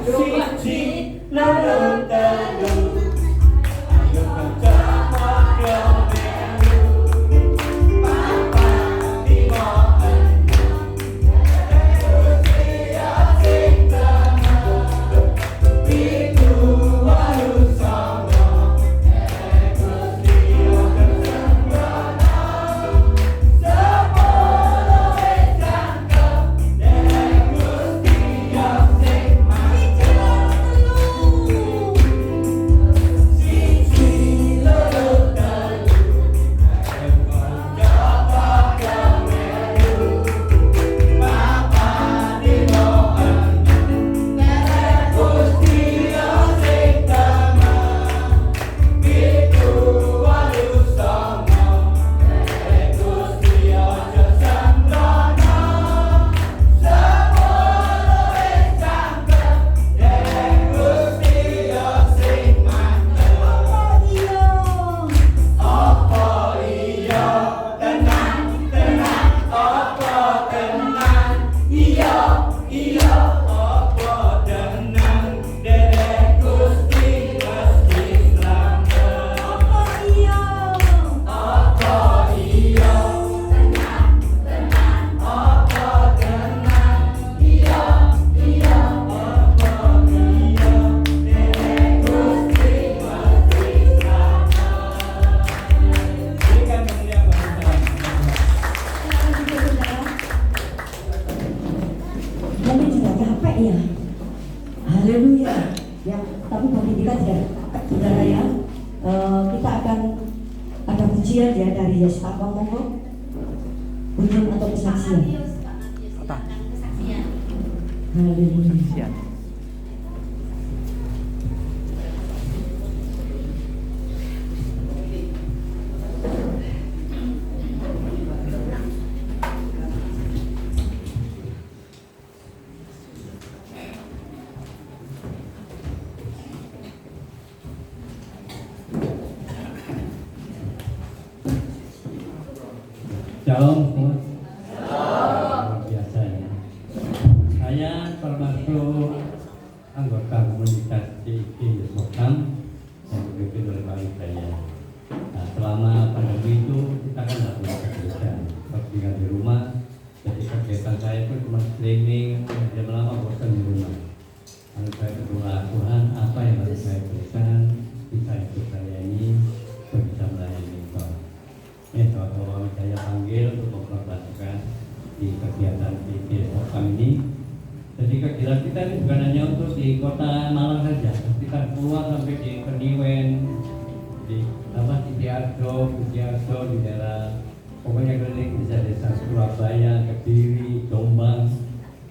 Siji loro telu ayo kecamuk yo melu papat lima enam Gusti asing tama pitu wolu songo Gusti ojo sembrono sepuluh wis cangkem Gusti asing siji loro telu papat lima enam Gusti asing tama pitu wolu songo Gusti ojo sembrono sepuluh wis cangkem Gusti asing mantep apa iya tenan apa tenan iya apa tenan derek Gusti mesti selamat apa iya apa tenan apa tenan iya apa derek Gusti mesti selamat berikan kemuliaan bagi Mungkin juga capek ya. Haleluya. Ya, tapi bagi kita tidak capek, saudara ya. Kita akan ada pujian ya dari Yesus apa monggo. Pujian atau kesaksian. Haleluya. Shalom semua. Luar biasa ya. Saya termasuk anggota komunitas CIG Sokam yang dipimpin oleh Pak saya. Nah, selama pandemi itu kita kan tidak punya kegiatan, tinggal di rumah. Jadi kegiatan saya itu cuma streaming, jam lama bosan di rumah. Lalu saya berdoa, Tuhan apa yang harus saya berikan, bisa ikut saya ini, bisa melayani Engkau. Bahwa saya panggil untuk memperbantukan di kegiatan CIG Sokam ini. Jadi kegiatan kita ini bukan hanya untuk di kota Malang saja, kita keluar sampai di Keniwen, di Sidoarjo, di daerah pokoknya keliling desa-desa Surabaya, Kediri, Jombang.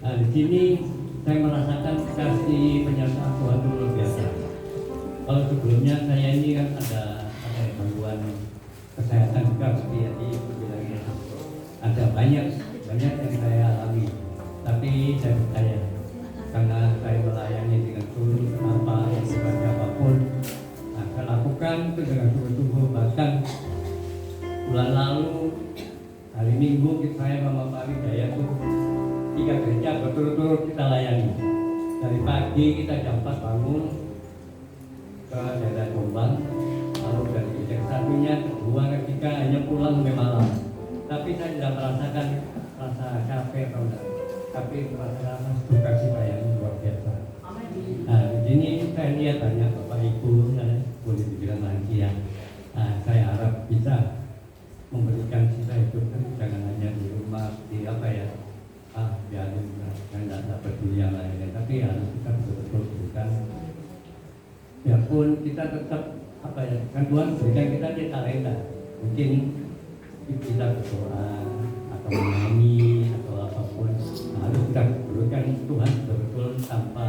Nah, di sini saya merasakan kasih penyertaan Tuhan itu luar biasa. Kalau sebelumnya saya ini kan ada gangguan kesehatan juga seperti yang dibilangnya. Ada banyak yang saya alami, tapi saya percaya karena saya melayani dengan tulus tanpa ibadah apapun. Nah, saya lakukan itu dengan sungguh-sungguh. Bahkan bulan lalu hari Minggu saya sama Pak Widaya itu 3 gereja berturut-turut kita layani. Dari pagi kita jam 4 bangun ke daerah Jombang, lalu dari gereja satunya, kedua, ketiga hanya pulang sampai malam. Tapi saya tidak merasakan rasa capek atau enggak, tapi merasakan suka cita yang luar biasa. Nah, di sini saya lihat banyak Bapak Ibu, boleh dibilang lansia. Nah, saya harap bisa memberikan sisa hidup kan jangan hanya di rumah di biarin tidak peduli yang lainnya, tapi harus kita betul-betul berikan. Biarpun kita tetap kan Tuhan berikan kita di talenta, mungkin kita berdoa atau menyanyi atau apapun, harus kita berikan Tuhan betul-betul tanpa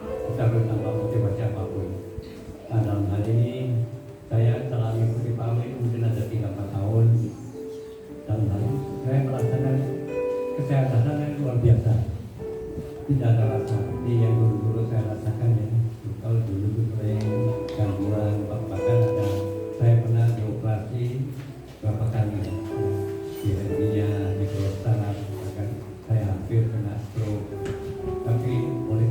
kita tanpa motivasi apapun. Nah, dalam hal ini saya telah mengikuti Pak Awi mungkin ada 3-4 tahun. Dalam hal ini saya merasakan kesehatan yang luar biasa. Tidak ada rasa seperti yang dulu saya rasakan ya. Kalau dulu sering gangguan, bahkan ada saya pernah dioperasi berapa kali ya. Di hernia, di prostat, bahkan saya hampir kena stroke. Tapi oleh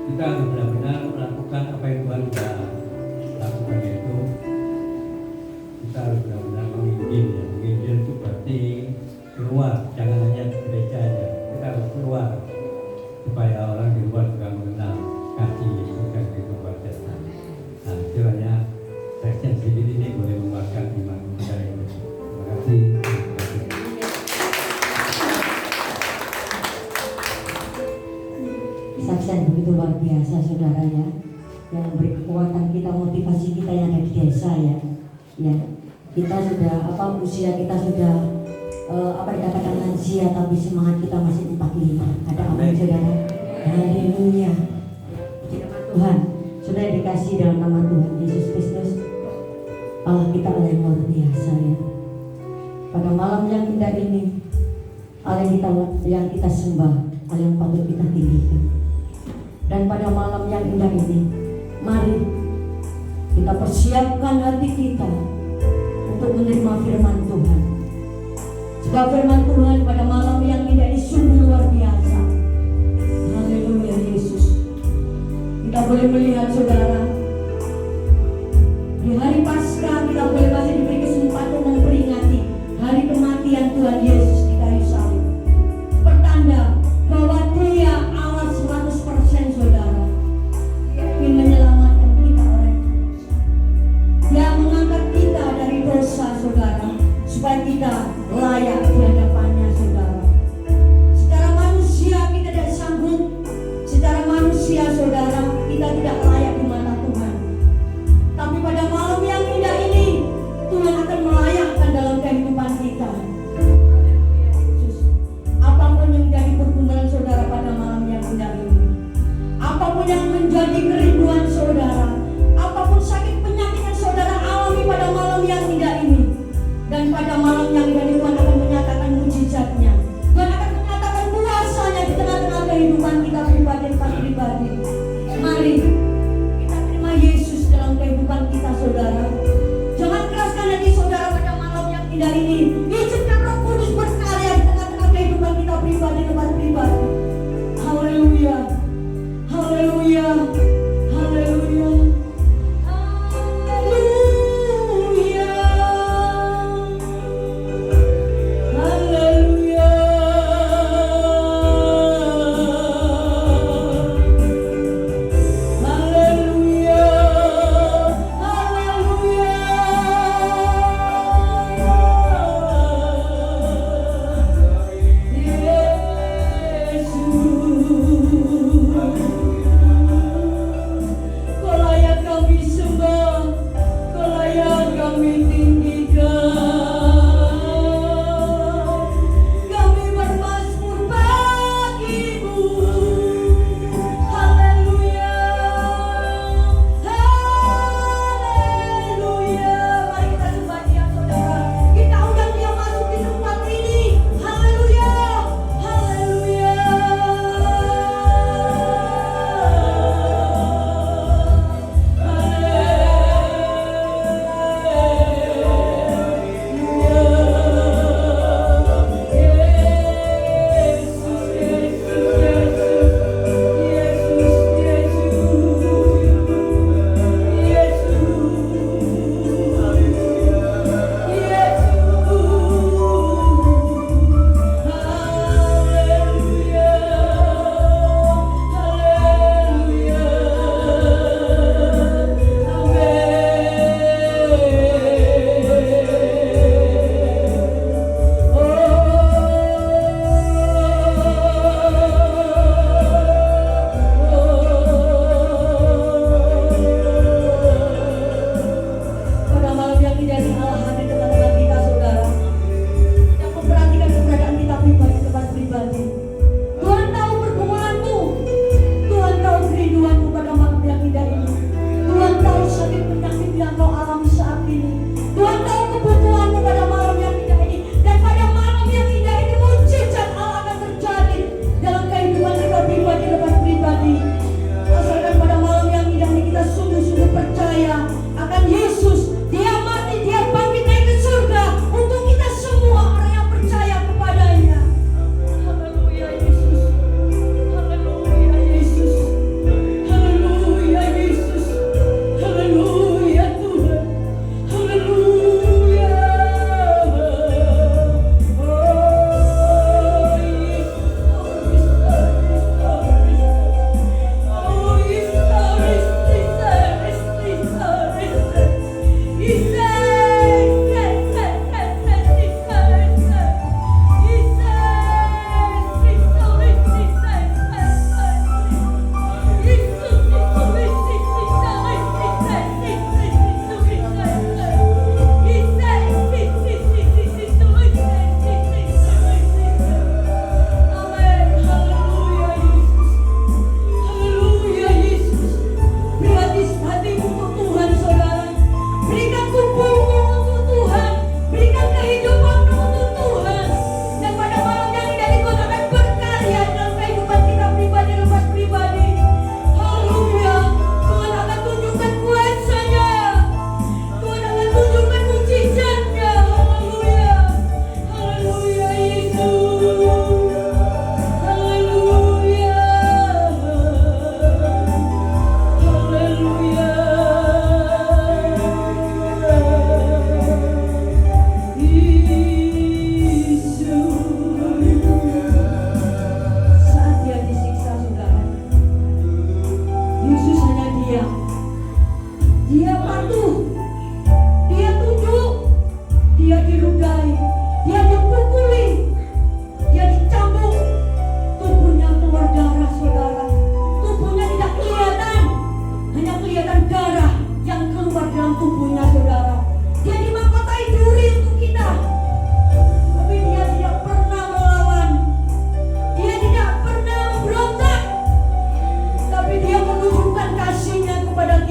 kita harus benar-benar melakukan apa yang Tuhan sudah lakukan, yaitu kita harus benar-benar menginjil. Ya. Menginjil itu berarti keluar, jangan hanya gereja aja. Kita harus keluar supaya orang di luar juga mengenal kasih Yesus dan kehidupan setan. Nah, kiranya section sedikit ini boleh menguatkan iman kita ini. Terima kasih. Kesaksian begitu luar biasa saudara ya, yang memberi kekuatan kita, motivasi kita yang ada di desa ya. Ya, kita sudah usia kita sudah dikatakan lansia, tapi semangat kita masih 45. Ada amin saudara. Haleluya. Firman Tuhan sudah dikasih dalam nama Tuhan Yesus Kristus. Allah kita Allah yang luar biasa ya. Pada malam yang indah ini, Allah yang kita sembah, Allah yang patut kita tinggikan. Dan pada malam yang indah ini, mari kita persiapkan hati kita untuk menerima firman Tuhan. Sebab firman Tuhan pada malam yang indah ini sungguh luar biasa. Haleluya Yesus. Kita boleh melihat saudara, di hari Paskah kita boleh masih diberi kesempatan memperingati hari kematian Tuhan Yesus di kayu salib. Pertanda bahwa Dia Allah 100% saudara. Dia ingin menyelamatkan kita oleh dosa. Dia mengangkat kita dari dosa saudara, supaya kita layak di hadapannya saudara. Secara manusia kita tidak sanggup, secara manusia saudara kita tidak layak di mata Tuhan. Tapi pada malam yang indah ini Tuhan akan melayakkan dalam kehidupan kita. Apapun yang menjadi pergumulan saudara pada malam yang indah ini, apapun yang menjadi kerinduan saudara, apapun sakit penyakit yang saudara alami pada malam yang indah ini, dan pada malam yang indah ini Tuhan akan menyatakan mujizatnya. Tuhan akan menyatakan kuasanya di tengah-tengah kehidupan kita pribadi. Mari kita terima Yesus dalam kehidupan kita saudara. Jangan keraskan hati saudara pada malam yang indah ini. Izinkan Roh Kudus berkarya di tengah-tengah kehidupan kita pribadi. Haleluya. Haleluya. Haleluya.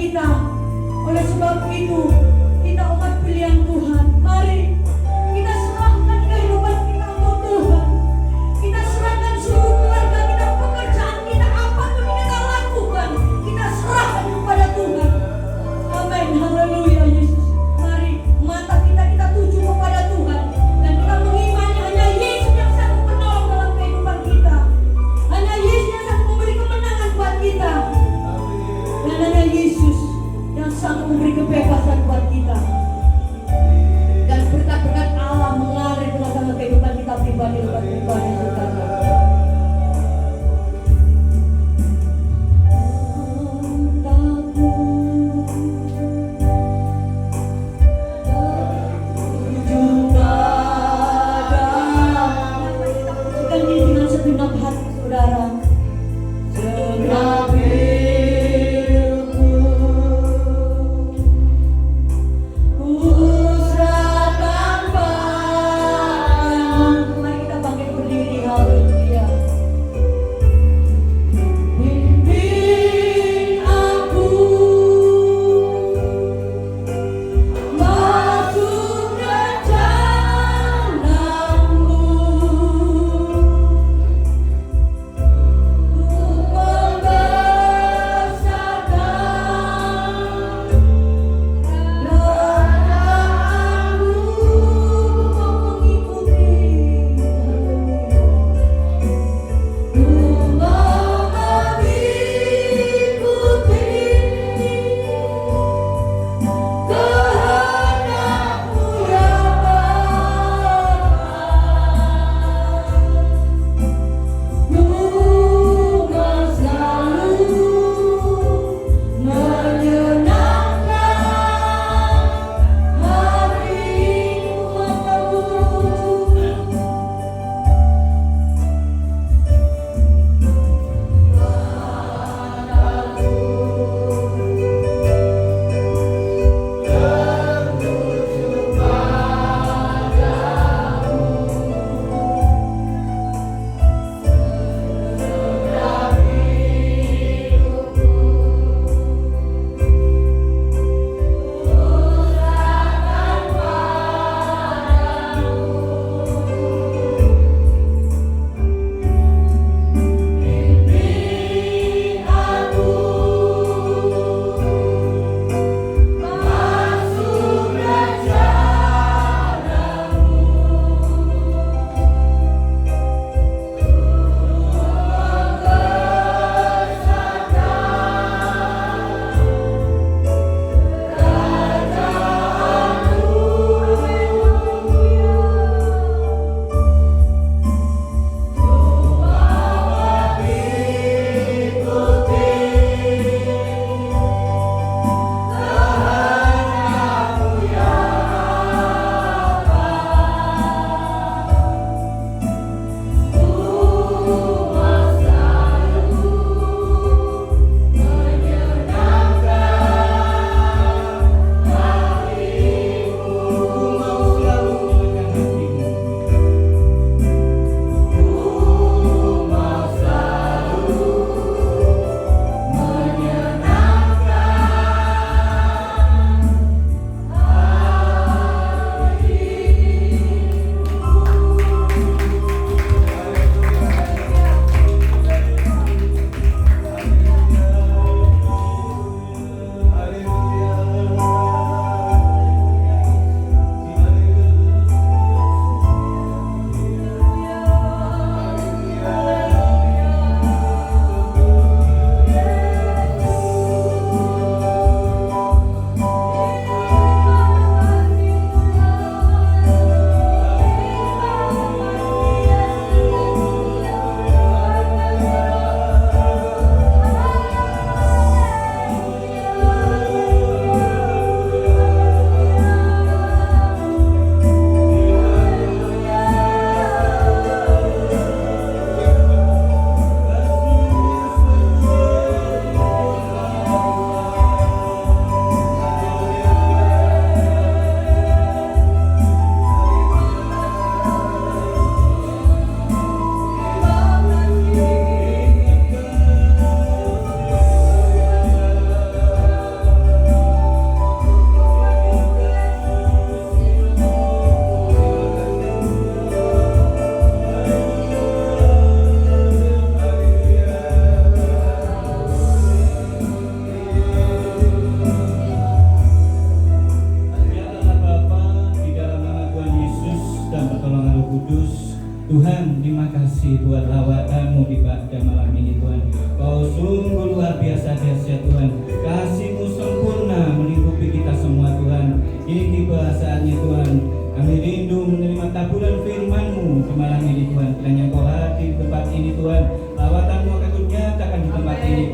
kita. Oleh sebab itu, kita umat pilihan Tuhan, mari kita serahkan kehidupan kita untuk Tuhan. Kita serahkan seluruh keluarga kita, pekerjaan kita, apapun yang kita lakukan, kita serahkan kepada Tuhan. Amin, haleluya Yesus. Mari mata kita tuju kepada Tuhan, dan kita mengimani hanya Yesus yang sanggup menolong dalam kehidupan kita. Hanya Yesus yang sanggup memberi kemenangan buat kita, dan hanya Yesus yang sanggup memberi kebebasan buat kita. Dan berkat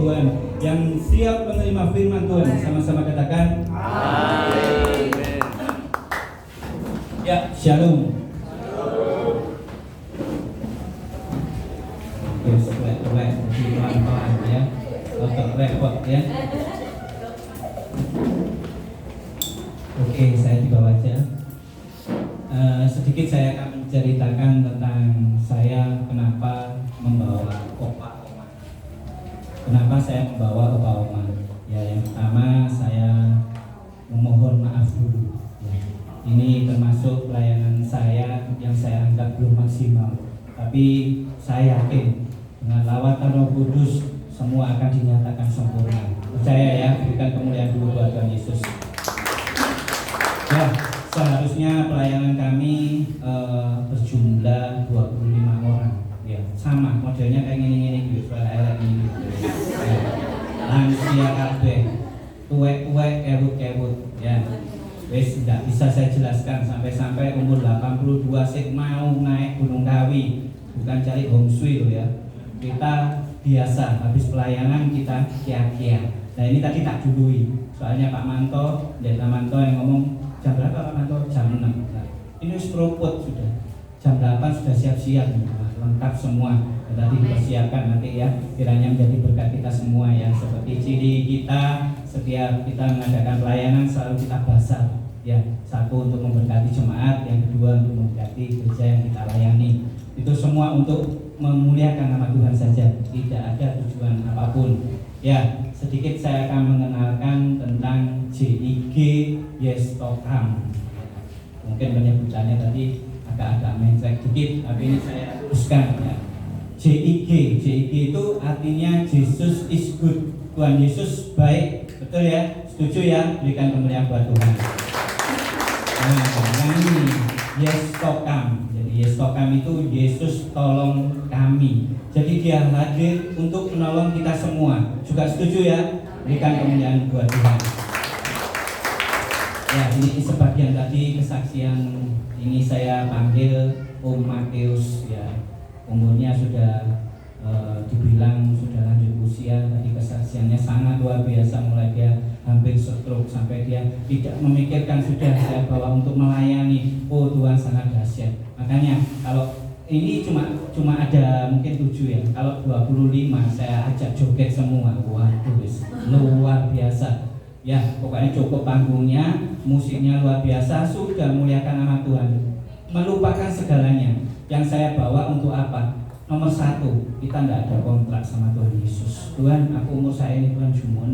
Tuhan, yang siap menerima firman Tuhan. Sama-sama katakan Amin. ya, shalom. Terus wek pelan-pelan ya, otak repot ya. Oke, saya di bawah aja. Sedikit saya akan menceritakan tentang saya kenapa membawa opa-oma. Kenapa saya membawa opa-oma? Ya, yang pertama saya memohon maaf dulu. Ya. Ini termasuk pelayanan saya yang saya anggap belum maksimal. Tapi saya yakin dengan lawatan Roh Kudus semua akan dinyatakan sempurna. Percaya ya, berikan kemuliaan dulu buat Tuhan Yesus. Ya, seharusnya pelayanan kami berjumlah 25 orang. Ya, sama modelnya kayak gini gitu, elek ini. Ya. Lansia kabeh, tuwek-tuwek, kewut-kewut, ya. Wes tidak bisa saya jelaskan sampai umur 82 sik mau naik Gunung Kawi, bukan cari homesui loh ya. Kita biasa habis pelayanan kita kia-kia. Nah ini tadi tak dului, soalnya Pak Manto, Pendeta Manto yang ngomong jam berapa Pak Manto? Jam 6. Nah, ini seruput sudah. Jam 8 sudah siap-siap, lengkap semua. Tadi dipersiapkan nanti ya, kiranya menjadi berkat kita semua ya. Seperti ciri kita, setiap kita mengadakan pelayanan selalu kita basar ya. Satu untuk memberkati jemaat, yang kedua untuk memberkati gereja yang kita layani. Itu semua untuk memuliakan nama Tuhan saja, tidak ada tujuan apapun. Ya, sedikit saya akan mengenalkan tentang JIG Yes to Come. Mungkin penyebutannya tadi agak-agak mencek dikit, tapi ini saya luruskan ya. JIG itu artinya Jesus is good. Tuhan Yesus baik, betul ya? Setuju ya? Berikan kemuliaan buat Tuhan. Nah, ini Yes to Come. Jadi Yes to Come itu Yesus tolong kami. Jadi dia hadir untuk menolong kita semua. Juga setuju ya? Berikan kemuliaan buat Tuhan. Ya, ini sebagian tadi kesaksian ini saya panggil Om Mateus ya. Umurnya sudah dibilang sudah lanjut usia. Tadi kesaksiannya sangat luar biasa, mulai dia hampir stroke sampai dia tidak memikirkan sudah saya bawa untuk melayani. Oh Tuhan sangat dahsyat. Makanya kalau ini cuma ada mungkin 7 ya. Kalau 25 saya ajak joget semua. Waduh, luar biasa. Ya, pokoknya cukup panggungnya, musiknya luar biasa, sudah muliakan nama Tuhan. Melupakan segalanya. Yang saya bawa untuk apa? Nomor 1, kita tidak ada kontrak sama Tuhan Yesus. Tuhan, aku umur saya ini Tuhan cuma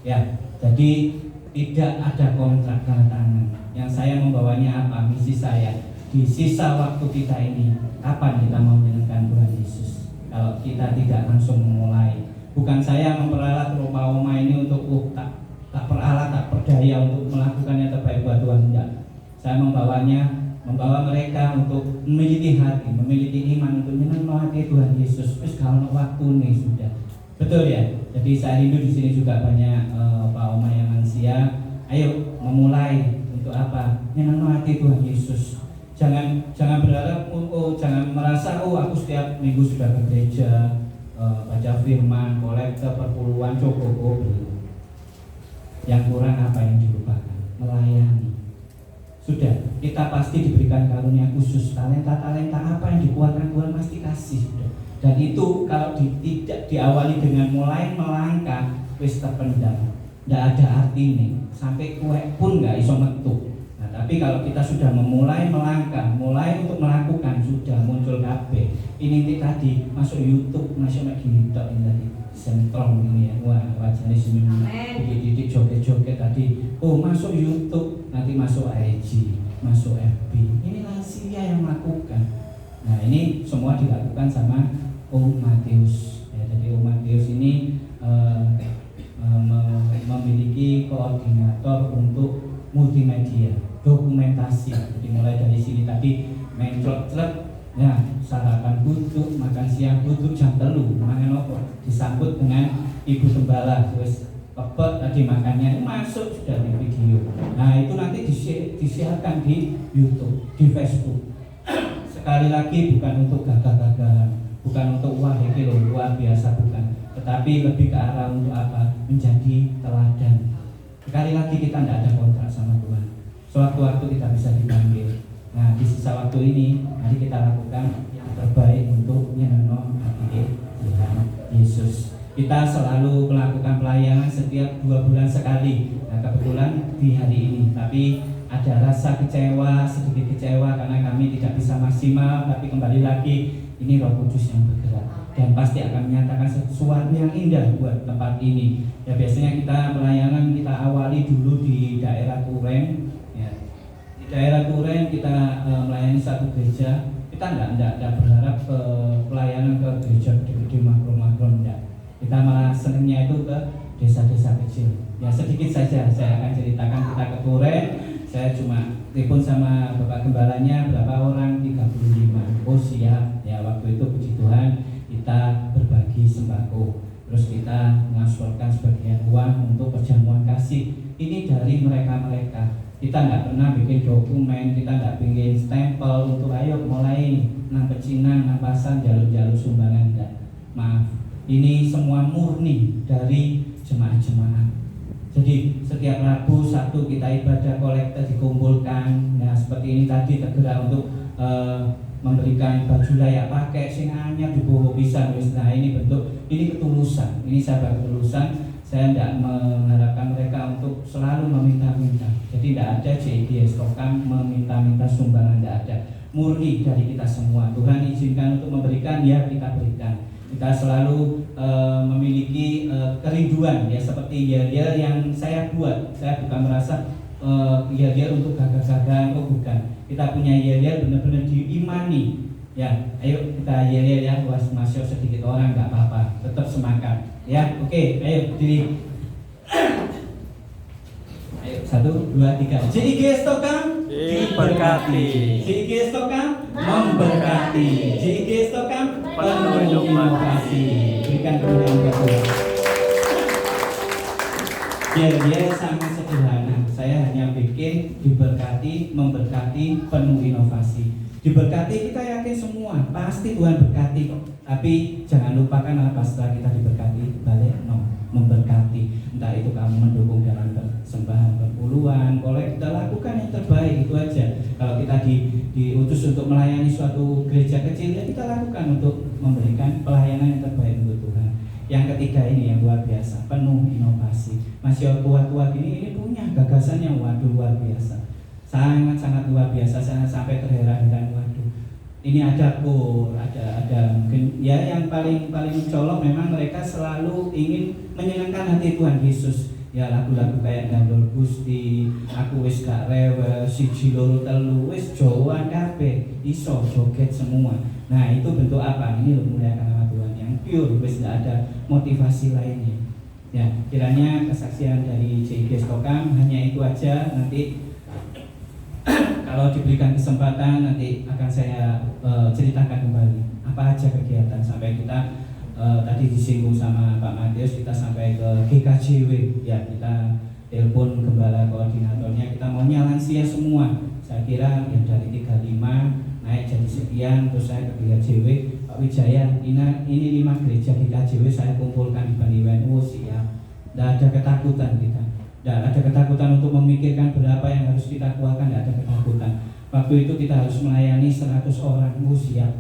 ya, jadi tidak ada kontrak tanda tangan. Yang saya membawanya apa? Misi saya di sisa waktu kita ini, kapan kita mau menyenangkan Tuhan Yesus? Kalau kita tidak langsung memulai, bukan saya memperalat Oma ini untuk tak peralat, tak berdaya untuk melakukan yang terbaik buat Tuhan, enggak. Saya membawa mereka untuk memiliki hati, memiliki iman untuk menyenangkan Tuhan Yesus. Terus kalau waktu nih sudah, betul ya. Jadi saya rindu di sini juga banyak Pak Oma yang lansia. Ayo memulai untuk apa? Menyenangkan Tuhan Yesus. Jangan berharap, jangan merasa aku setiap minggu sudah ke gereja, baca firman, kolektor perpuluhan cukup. Yang kurang apa yang dilupakan? Melayani. Sudah, kita pasti diberikan karunia khusus, talenta-talenta apa yang dikuatkan Tuhan pasti kasih. Sudah. Dan itu kalau tidak diawali dengan mulai melangkah, wis terpendam, tidak ada artinya. Sampai kue pun nggak iso metu. Nah, tapi kalau kita sudah memulai melangkah, mulai untuk melakukan, sudah muncul KB. Ini tadi masuk YouTube, masuk ini tadi sentrom ini ya. Wah, wajahnya senyum, didik joget-joget tadi. Oh, masuk YouTube, nanti masuk IG, masuk FB. Ini lansia yang melakukan. Nah, ini semua dilakukan sama Om Mateus. Ya, jadi Om Mateus ini memiliki koordinator untuk multimedia, dokumentasi. Jadi mulai dari sini tadi menclot-clot, ya sarapan duduk, makan siang duduk jam 3, mangan apa? Disambut dengan Ibu Gembala, terus pepet tadi makannya masuk sudah di video. Nah itu nanti disiarkan di YouTube, di Facebook. Sekali lagi bukan untuk gagah-gagahan, bukan untuk wah ini loh luar biasa, bukan, tetapi lebih ke arah untuk apa? Menjadi teladan. Sekali lagi kita tidak ada kontrak sama Tuhan. Sewaktu-waktu kita bisa dipanggil. Nah, di sisa waktu ini mari kita lakukan yang terbaik untuk nyenengno hati Tuhan Yesus. Kita selalu melakukan pelayanan setiap 2 bulan sekali. Nah, kebetulan di hari ini, tapi ada rasa kecewa, sedikit kecewa karena kami tidak bisa maksimal. Tapi kembali lagi, ini Roh Kudus yang bergerak dan pasti akan menyatakan sesuatu yang indah buat tempat ini. Ya, biasanya kita pelayanan kita awali dulu di daerah Turen. Ya. Di daerah Turen kita melayani satu gereja. Kita tidak berharap pelayanan ke gereja gede-gede makro-makro, enggak. Kita malah senangnya itu ke desa-desa kecil. Ya, sedikit saja saya akan ceritakan. Kita ke Turen, saya cuma telepon sama Bapak Gembalanya, berapa orang? 35. Oh siap. Ya, waktu itu puji Tuhan kita berbagi sembako. Terus kita mengasporkan sebagian uang untuk perjamuan kasih. Ini dari mereka-mereka. Kita nggak pernah bikin dokumen, kita nggak bikin stempel untuk ayo mulai nang pecinan, nang pasan, jalur-jalur sumbangan, enggak. Maaf, ini semua murni dari jemaah-jemaah. Jadi setiap Rabu, Sabtu kita ibadah kolektor dikumpulkan. Nah, seperti ini tadi tergerak untuk memberikan baju layak pakai, sing anyar dibawa pisan. Nah, ini bentuk, ini ketulusan. Ini sahabat ketulusan. Saya tidak mengharapkan mereka untuk selalu meminta-minta. Jadi tidak ada JIGS Tokam meminta-minta sumbangan, tidak ada. Murni dari kita semua. Tuhan izinkan untuk memberikan, ya kita berikan. Kita selalu memiliki kerinduan, ya seperti yel-yel yang saya buat. Saya bukan merasa yel-yel untuk gagah-gagahan, oh bukan. Kita punya yel-yel benar-benar diimani. Ya, ayo kita yel-yel ya, masuk sedikit orang nggak apa-apa, tetap semangat. Ya, oke, ayo berdiri. Ayo 1, 2, 3. JIGS Tokam diberkati. JIGS Tokam memberkati. JIGS Tokam penuh inovasi. Berikan kemuliaan kepada Tuhan. Dia sangat sederhana. Saya hanya bikin diberkati, memberkati, penuh inovasi. Diberkati kita yakin semua, pasti Tuhan berkati kok. Tapi jangan lupakan apa setelah kita diberkati, balik memberkati. Entah itu kamu mendukung dalam persembahan perpuluhan, kolektor, lakukan yang terbaik, itu aja. Kalau kita diutus untuk melayani suatu gereja kecil, ya kita lakukan untuk memberikan pelayanan yang terbaik untuk Tuhan. Yang ketiga ini yang luar biasa, penuh inovasi. Masih tua-tua ini punya gagasan yang waduh luar biasa. Sangat-sangat luar biasa, sangat sampai terheran-heran. Waduh, ini ada mungkin ya yang paling mencolok memang mereka selalu ingin menyenangkan hati Tuhan Yesus. Ya lagu-lagu kayak Gandol Gusti, Aku Wis Gak Rewel, Siji Loro Telu, wis Jawa kabeh iso joget semua. Nah itu bentuk apa? Ini loh muliakan nama Tuhan yang pure, wis gak ada motivasi lainnya. Ya kiranya kesaksian dari JIGS Tokam hanya itu aja. Nanti kalau diberikan kesempatan nanti akan saya ceritakan kembali apa aja kegiatan sampai kita tadi disinggung sama Pak Matius, kita sampai ke GKJW ya, kita telepon gembala koordinatornya, kita maunya lansia semua. Saya kira yang dari 35 naik jadi sekian, terus saya ke GKJW, Pak Wijaya, ini 5 gereja GKJW saya kumpulkan di Baniwen. Oh siap, tidak ada ketakutan kita. Tidak ada ketakutan untuk memikirkan berapa yang harus kita keluarkan, tidak ada ketakutan. Waktu itu kita harus melayani 100 orang, siap.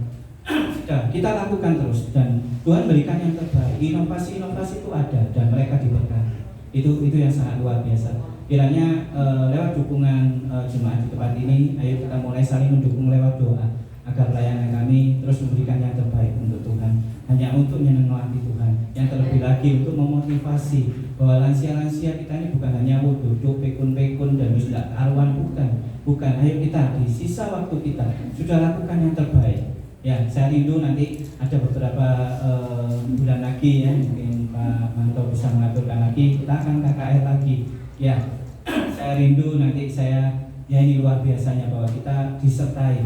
Kita lakukan terus dan Tuhan berikan yang terbaik. Inovasi-inovasi itu ada dan mereka diberkati. Itu yang sangat luar biasa. Kiranya lewat dukungan jemaat di tempat ini, ayo kita mulai saling mendukung lewat doa agar pelayanan kami terus memberikan yang terbaik untuk Tuhan, hanya untuk nyenengkan Tuhan. Yang terlebih lagi untuk memotivasi bahwa lansia-lansia kita ini bukan hanya duduk pekun-pekun dan tidak karuan, bukan. Ayo kita di sisa waktu kita sudah lakukan yang terbaik. Ya, saya rindu nanti ada beberapa bulan lagi ya, mungkin Pak Manto bisa mengaturkan lagi, kita akan KKR lagi. Ya, saya rindu nanti ya ini luar biasanya bahwa kita disertai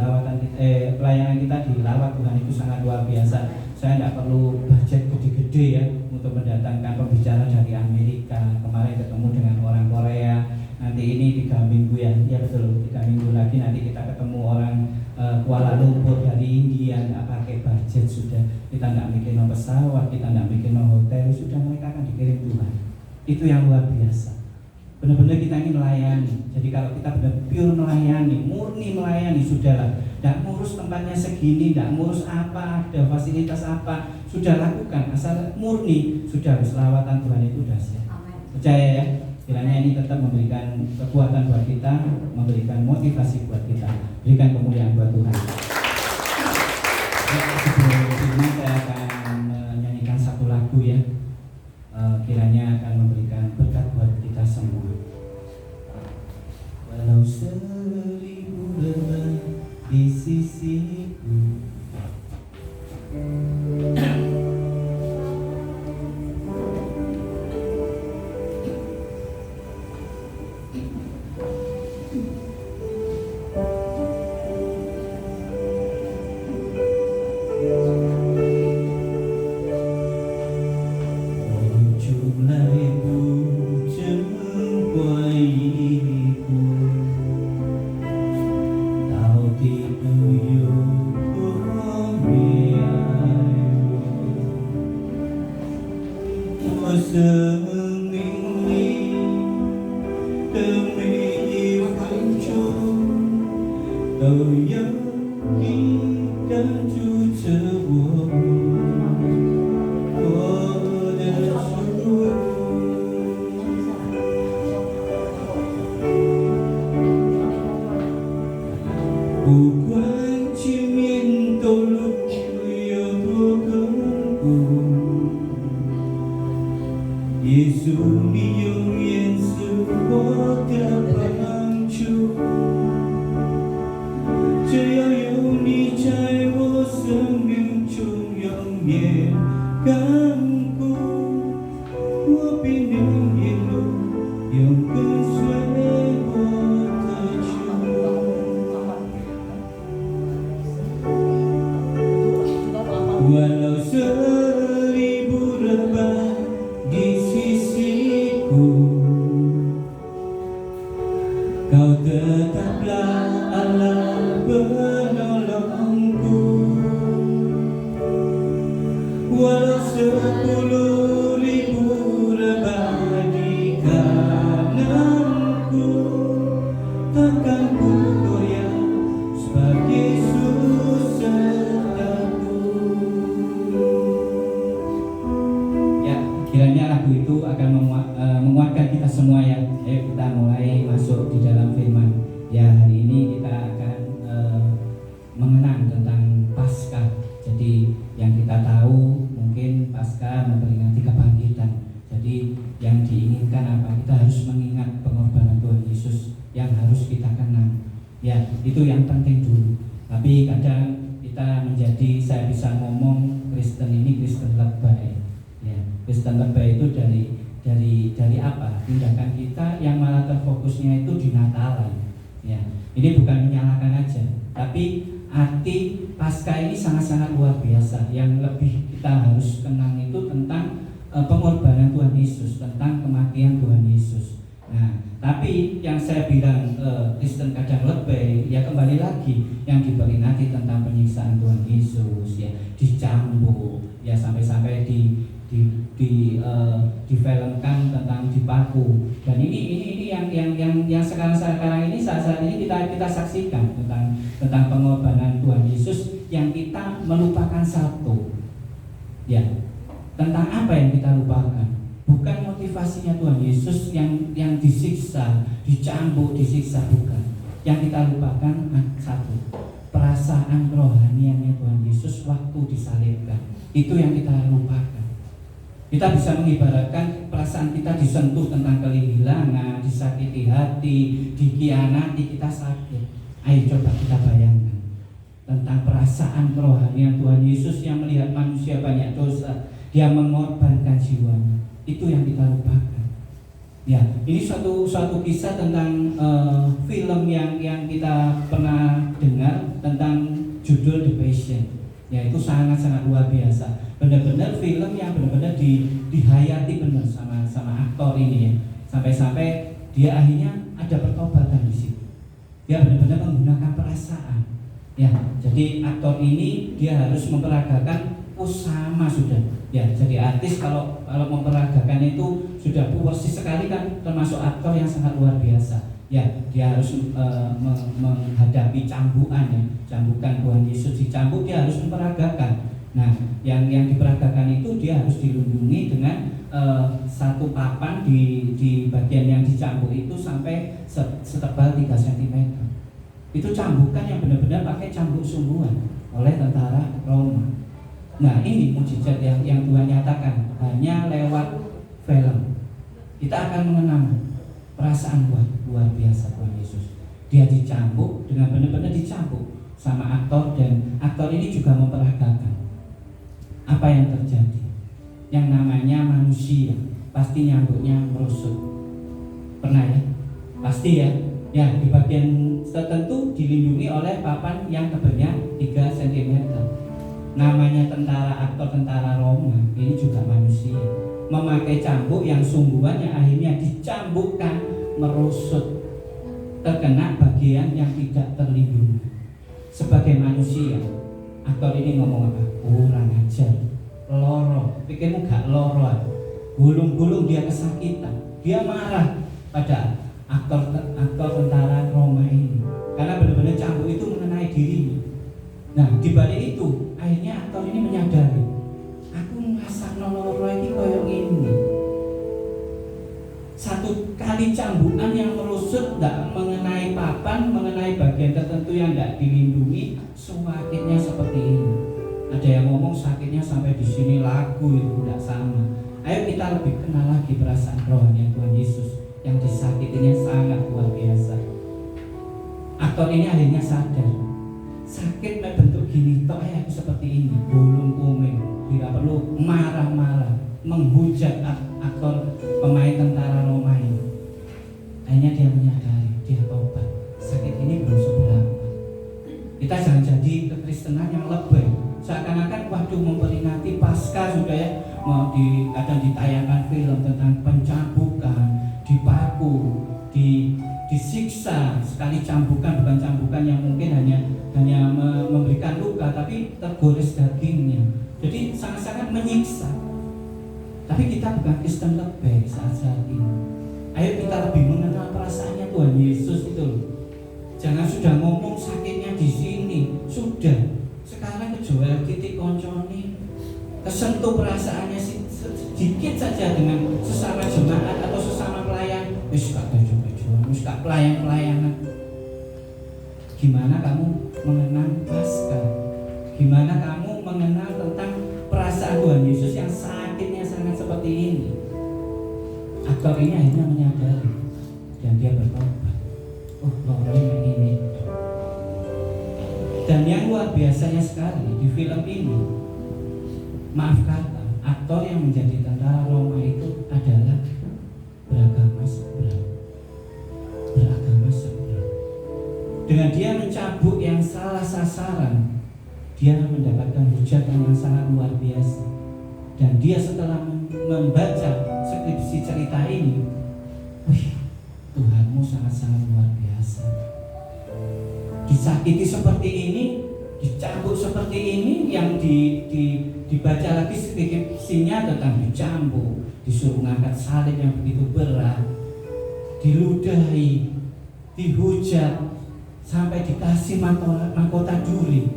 pelayanan kita dilawat Tuhan itu sangat luar biasa. Saya tidak perlu budget gede-gede ya untuk mendatangkan pembicara dari Amerika. Kemarin ketemu dengan orang Korea. Nanti ini 3 minggu ya betul, 3 minggu lagi nanti kita ketemu orang Kuala Lumpur dari India. Nggak pakai budget, sudah kita nggak mikir no pesawat, kita nggak mikir no hotel, sudah mereka akan dikirim Tuhan. Itu yang luar biasa. Benar-benar kita ini melayani. Jadi kalau kita benar pure melayani, murni melayani, sudahlah. Tidak ngurus tempatnya segini, tidak ngurus apa, ada fasilitas apa, sudah lakukan. Asal murni, sudah selawatan Tuhan itu dahsyat. Percaya ya, kiranya ini tetap memberikan kekuatan buat kita, memberikan motivasi buat kita, berikan kemuliaan buat Tuhan. Sebelum ini saya akan menyanyikan satu lagu ya, kiranya akan memberikan berkat buat kita semua. Walau seribu lebah di sisiku, walau seribu lebah di sisiku, Kau tetaplah Allah penolongku. Walau 10.000 lebah di kananku, takkan ku goyah sebab Yesus sertaku. Ya, kiranya lagu itu akan menguatkan kita semua ya. Ayo kita mulai masuk di dalam firman. Ya, hari ini kita akan mengenang tentang Paskah. Jadi yang kita tahu mungkin Paskah memperingati kebangkitan. Jadi yang diinginkan apa? Kita harus mengingat pengorbanan Tuhan Yesus yang harus kita kenang. Ya, itu yang penting dulu. Tapi kadang kita saya bisa ngomong Kristen ini Kristen lebay. Ya, Kristen lebay itu dari apa? Tindakan kita yang malah terfokusnya itu di Natalan. Ya, ini bukan menyalahkan aja, tapi arti Paskah ini sangat-sangat luar biasa. Yang lebih kita harus kenang itu tentang pengorbanan Tuhan Yesus, tentang kematian Tuhan Yesus. Nah, tapi yang saya bilang Kristen kadang lebay, ya kembali lagi yang diperingati tentang penyiksaan Tuhan Yesus, ya dicambuk, ya sampai-sampai difilmkan tentang dipaku. Dan ini yang sekarang ini saat ini kita saksikan tentang pengorbanan Tuhan Yesus yang kita melupakan satu. Ya, tentang apa yang kita lupakan? Bukan motivasinya Tuhan Yesus yang disiksa, dicambuk, disiksa, bukan. Yang kita lupakan satu, perasaan kerohaniannya Tuhan Yesus waktu disalibkan. Itu yang kita lupakan. Kita bisa mengibaratkan perasaan kita disentuh tentang kehilangan, disakiti hati, dikhianati, kita sakit. Ayo coba kita bayangkan tentang perasaan kerohanian Tuhan Yesus yang melihat manusia banyak dosa, Dia mengorbankan jiwanya. Itu yang kita lupakan. Ya, ini suatu kisah tentang film yang kita pernah dengar tentang judul The Passion. Ya, itu sangat-sangat luar biasa. Benar-benar film yang benar-benar dihayati benar sama aktor ini ya. Sampai-sampai dia akhirnya ada pertobatan di situ. Dia benar-benar menggunakan perasaan. Ya, jadi aktor ini dia harus memperagakan sama sudah. Ya, jadi artis kalau memperagakan itu sudah persis sekali kan, termasuk aktor yang sangat luar biasa. Ya, dia harus menghadapi cambukan ya, cambukan Tuhan Yesus dicambuk, dia harus memperagakan. Nah, yang diperagakan itu dia harus dilindungi dengan satu papan di bagian yang dicambuk itu sampai setebal 3 cm. Itu cambukan yang benar-benar pakai cambuk sungguhan oleh tentara Roma. Nah, ini mujizat yang Tuhan nyatakan hanya lewat film. Kita akan mengenang perasaan luar biasa Tuhan Yesus. Dia dicambuk dengan benar-benar dicambuk sama aktor, dan aktor ini juga memperagakan apa yang terjadi. Yang namanya manusia pasti nyambuknya merosot. Pernah ya? Pasti ya. Ya, di bagian tertentu dilindungi oleh papan yang tebelnya 3 cm. Namanya aktor tentara Roma, ini juga manusia. Memakai cambuk yang sungguhan yang akhirnya dicambukkan merosot, terkena bagian yang tidak terlindungi. Sebagai manusia, aktor ini ngomong apa? Kurang ajar, loro. Pikirmu gak loro? Gulung-gulung dia kesakitan. Dia marah pada aktor tentara Roma ini karena benar-benar cambuk itu mengenai dirinya. Nah, di balik itu akhirnya aktor ini menyadari, aku ngerasa loro ini koyong ini. Satu kali cambukan yang merusut tidak mengenai papan, mengenai bagian tertentu yang tidak dilindungi, sakitnya seperti ini. Ada yang ngomong sakitnya sampai di sini lagu itu tidak sama. Ayo kita lebih kenal lagi perasaan rohani Tuhan Yesus yang disakitinya sangat luar biasa. Aktor ini akhirnya sadar, sakit bentuk gini toh ya aku seperti ini, bolong komeng, tidak perlu marah-marah menghujat aktor pemain tentara Roma ini. Akhirnya dia menyadari, dia tobat, sakit ini belum seberapa. Kita jangan jadi kekristenan yang lebay, seakan-akan waduh memperingati Paskah sudah ya, mau kadang ditayangkan film tentang pencambukan, dipaku, disiksa. Sekali cambukan bukan cambukan yang mungkin hanya memberikan luka, tapi tergores dagingnya. Jadi sangat-sangat menyiksa. Tapi kita bukan Kristen lebay saat ini. Ayo kita lebih mengenal perasaannya Tuhan Yesus itu loh. Jangan sudah ngomong sakitnya di sini, sudah. Sekarang kejual titik konconi, kesentuh perasaannya sedikit saja dengan sesama jemaat atau sesama pelayan. Wis gak baju-bajuan, wis gak pelayan-pelayanan. Gimana kamu mengenang Paskah? Gimana kamu mengenal tentang perasaan Tuhan Yesus yang sakitnya sangat seperti ini? Aktor ini akhirnya menyadari dan dia bertobat. Oh, lorongnya ini. Dan yang luar biasanya sekali di film ini, maaf kata, aktor yang menjadi tentara Roma itu adalah beragama seberang. Dengan dia mencambuk yang salah sasaran, dia mendapatkan hujatan yang sangat luar biasa. Dan dia setelah membaca skripsi cerita ini, wih, Tuhanmu sangat-sangat luar biasa. Disakiti seperti ini, dicambuk seperti ini, yang dibaca lagi skripsinya tentang dicambuk, disuruh ngangkat salib yang begitu berat, diludahi, dihujat, sampai dikasih mahkota duri.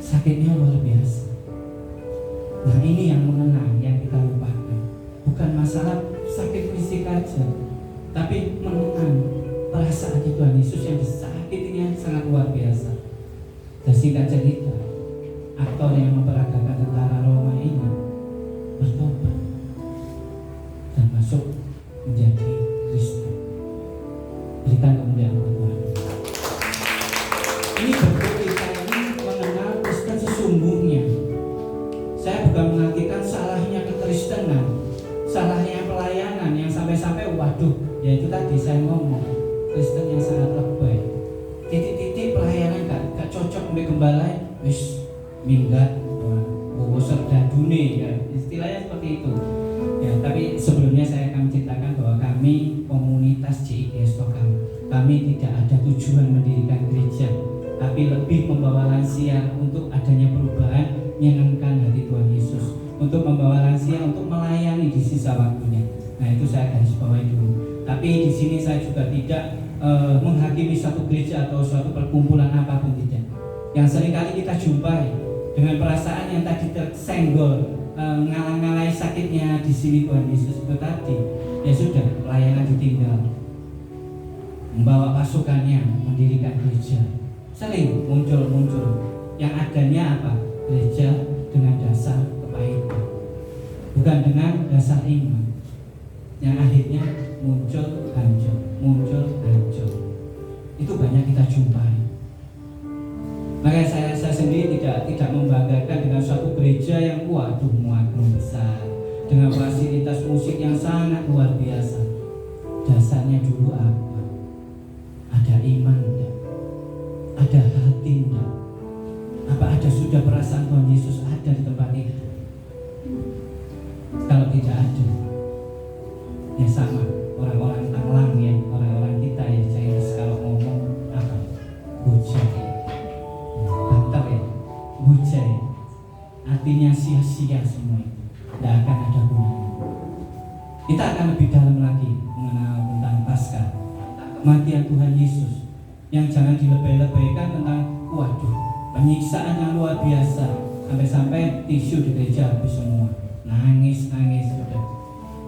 Sakitnya luar biasa. Nah, ini yang mengenang, yang kita lupakan. Bukan masalah sakit fisik aja, tapi mengenang perasaan Tuhan Yesus yang disakitinya sangat luar biasa. Dan singkat cerita, aktor yang memperagakan tentara Roma ini bertobat dan masuk menjadi Kristen. Berikan kemuliaan kepada Tuhan. Ini bentuk kita ini mengenal Kristen sesungguhnya. Saya bukan mengartikan salahnya kekristenan, salahnya pelayanan yang sampai-sampai waduh, ya itu tadi saya ngomong, Kristen yang sangat lebay. Titik-titik pelayanan gak cocok sampai gembala, wis minggat, bawa serdadune ya, istilahnya seperti itu. Ya, tapi sebelumnya saya akan menceritakan bahwa kami komunitas JIK Stokam, kami tidak ada tujuan mendirikan gereja, tapi lebih membawa lansia untuk adanya perubahan menyenangkan hati Tuhan Yesus, untuk membawa lansia untuk melayani di sisa waktunya. Nah, itu saya garis bawahi dulu. Tapi di sini saya juga tidak menghakimi suatu gereja atau suatu perkumpulan apapun, tidak. Yang seringkali kita jumpai dengan perasaan yang tadi tersenggol, ngalang-ngalai sakitnya di sini Tuhan Yesus itu tadi, ya sudah, pelayanan ditinggal, membawa pasukannya mendirikan gereja. Sering muncul yang adanya apa? Gereja dengan dasar kepahitan, bukan dengan dasar iman, yang akhirnya muncul hancur. Itu banyak kita jumpai. Makanya saya sendiri tidak membanggakan dengan suatu gereja yang waduh muagung besar, dengan fasilitas musik yang sangat luar biasa. Dasarnya dulu apa? Ada iman enggak? Ada hati enggak? Apa ada sudah perasaan Tuhan Yesus ada di tempat itu? Kalau tidak ada, ya sama orang-orang tanglang ya, orang-orang kita ya, Chinese kalau ngomong apa? Bujai, banter ya, bujai, artinya sia-sia semua itu, tidak akan ada gunanya. Kita akan lebih dalam lagi mengenal tentang Paskah, kematian Tuhan Yesus, yang jangan dilebay-lebaykan tentang waduh penyiksaan yang luar biasa, sampai-sampai tisu di gereja habis semua, nangis sudah.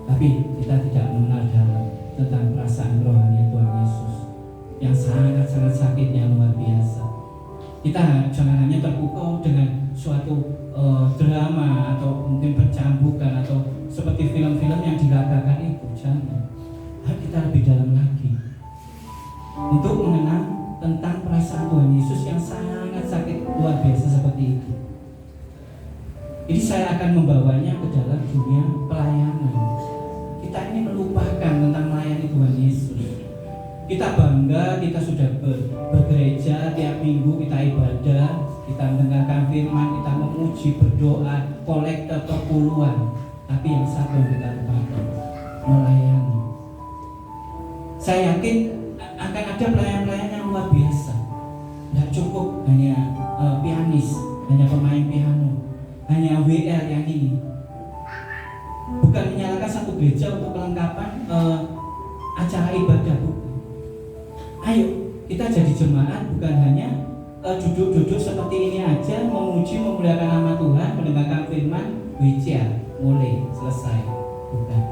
Tapi kita tidak mengenal dalam tentang perasaan rohani Tuhan Yesus yang sangat-sangat sakitnya luar biasa. Kita jangan hanya terpukau dengan suatu drama atau mungkin pencambukan atau seperti film-film yang dilagakan itu, jangan. Kita lebih dalam lagi untuk mengenal tentang perasaan Tuhan Yesus yang sangat sakit luar biasa seperti itu. Jadi saya akan membawanya ke dalam dunia pelayanan. Kita ini melupakan tentang melayani Tuhan Yesus. Kita bangga, kita sudah bergereja tiap minggu, kita ibadah, kita mendengarkan firman, kita memuji, berdoa, kolektor puluhan. Tapi yang satu yang kita lupakan, melayani. Saya yakin akan ada pelayan-pelayan yang luar biasa. Tidak cukup hanya pianis, hanya pemain piano, hanya WR yang ini. Bukan menyalakan satu gereja untuk kelengkapan acara ibadah, bukan. Ayo kita jadi jemaat bukan hanya duduk-duduk seperti ini aja, memuji, memuliakan nama Tuhan, mendengarkan firman, wicia, mulai, selesai, bukan.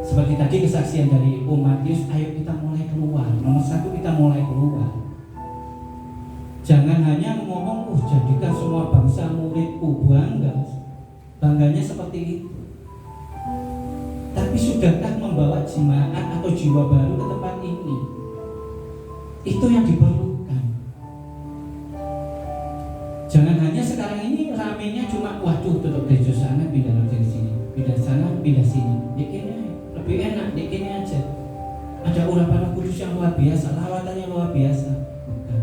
Seperti tadi kesaksian dari Om Matius, ayo kita mulai keluar. Nomor satu, kita mulai keluar. Jangan hanya ngomong, jadikan semua bangsa muridku, bangganya seperti itu. Tapi sudahkah membawa jemaat atau jiwa baru ke tempat ini? Itu yang diperlukan. Jangan hanya sekarang ini ramenya cuma waduh tutup gereja sana, pindah dari sini, pindah sana, pindah sini. Dikini lebih enak, dikini aja. Ada urapan Roh Kudus yang luar biasa, lawatannya luar biasa. Bukan.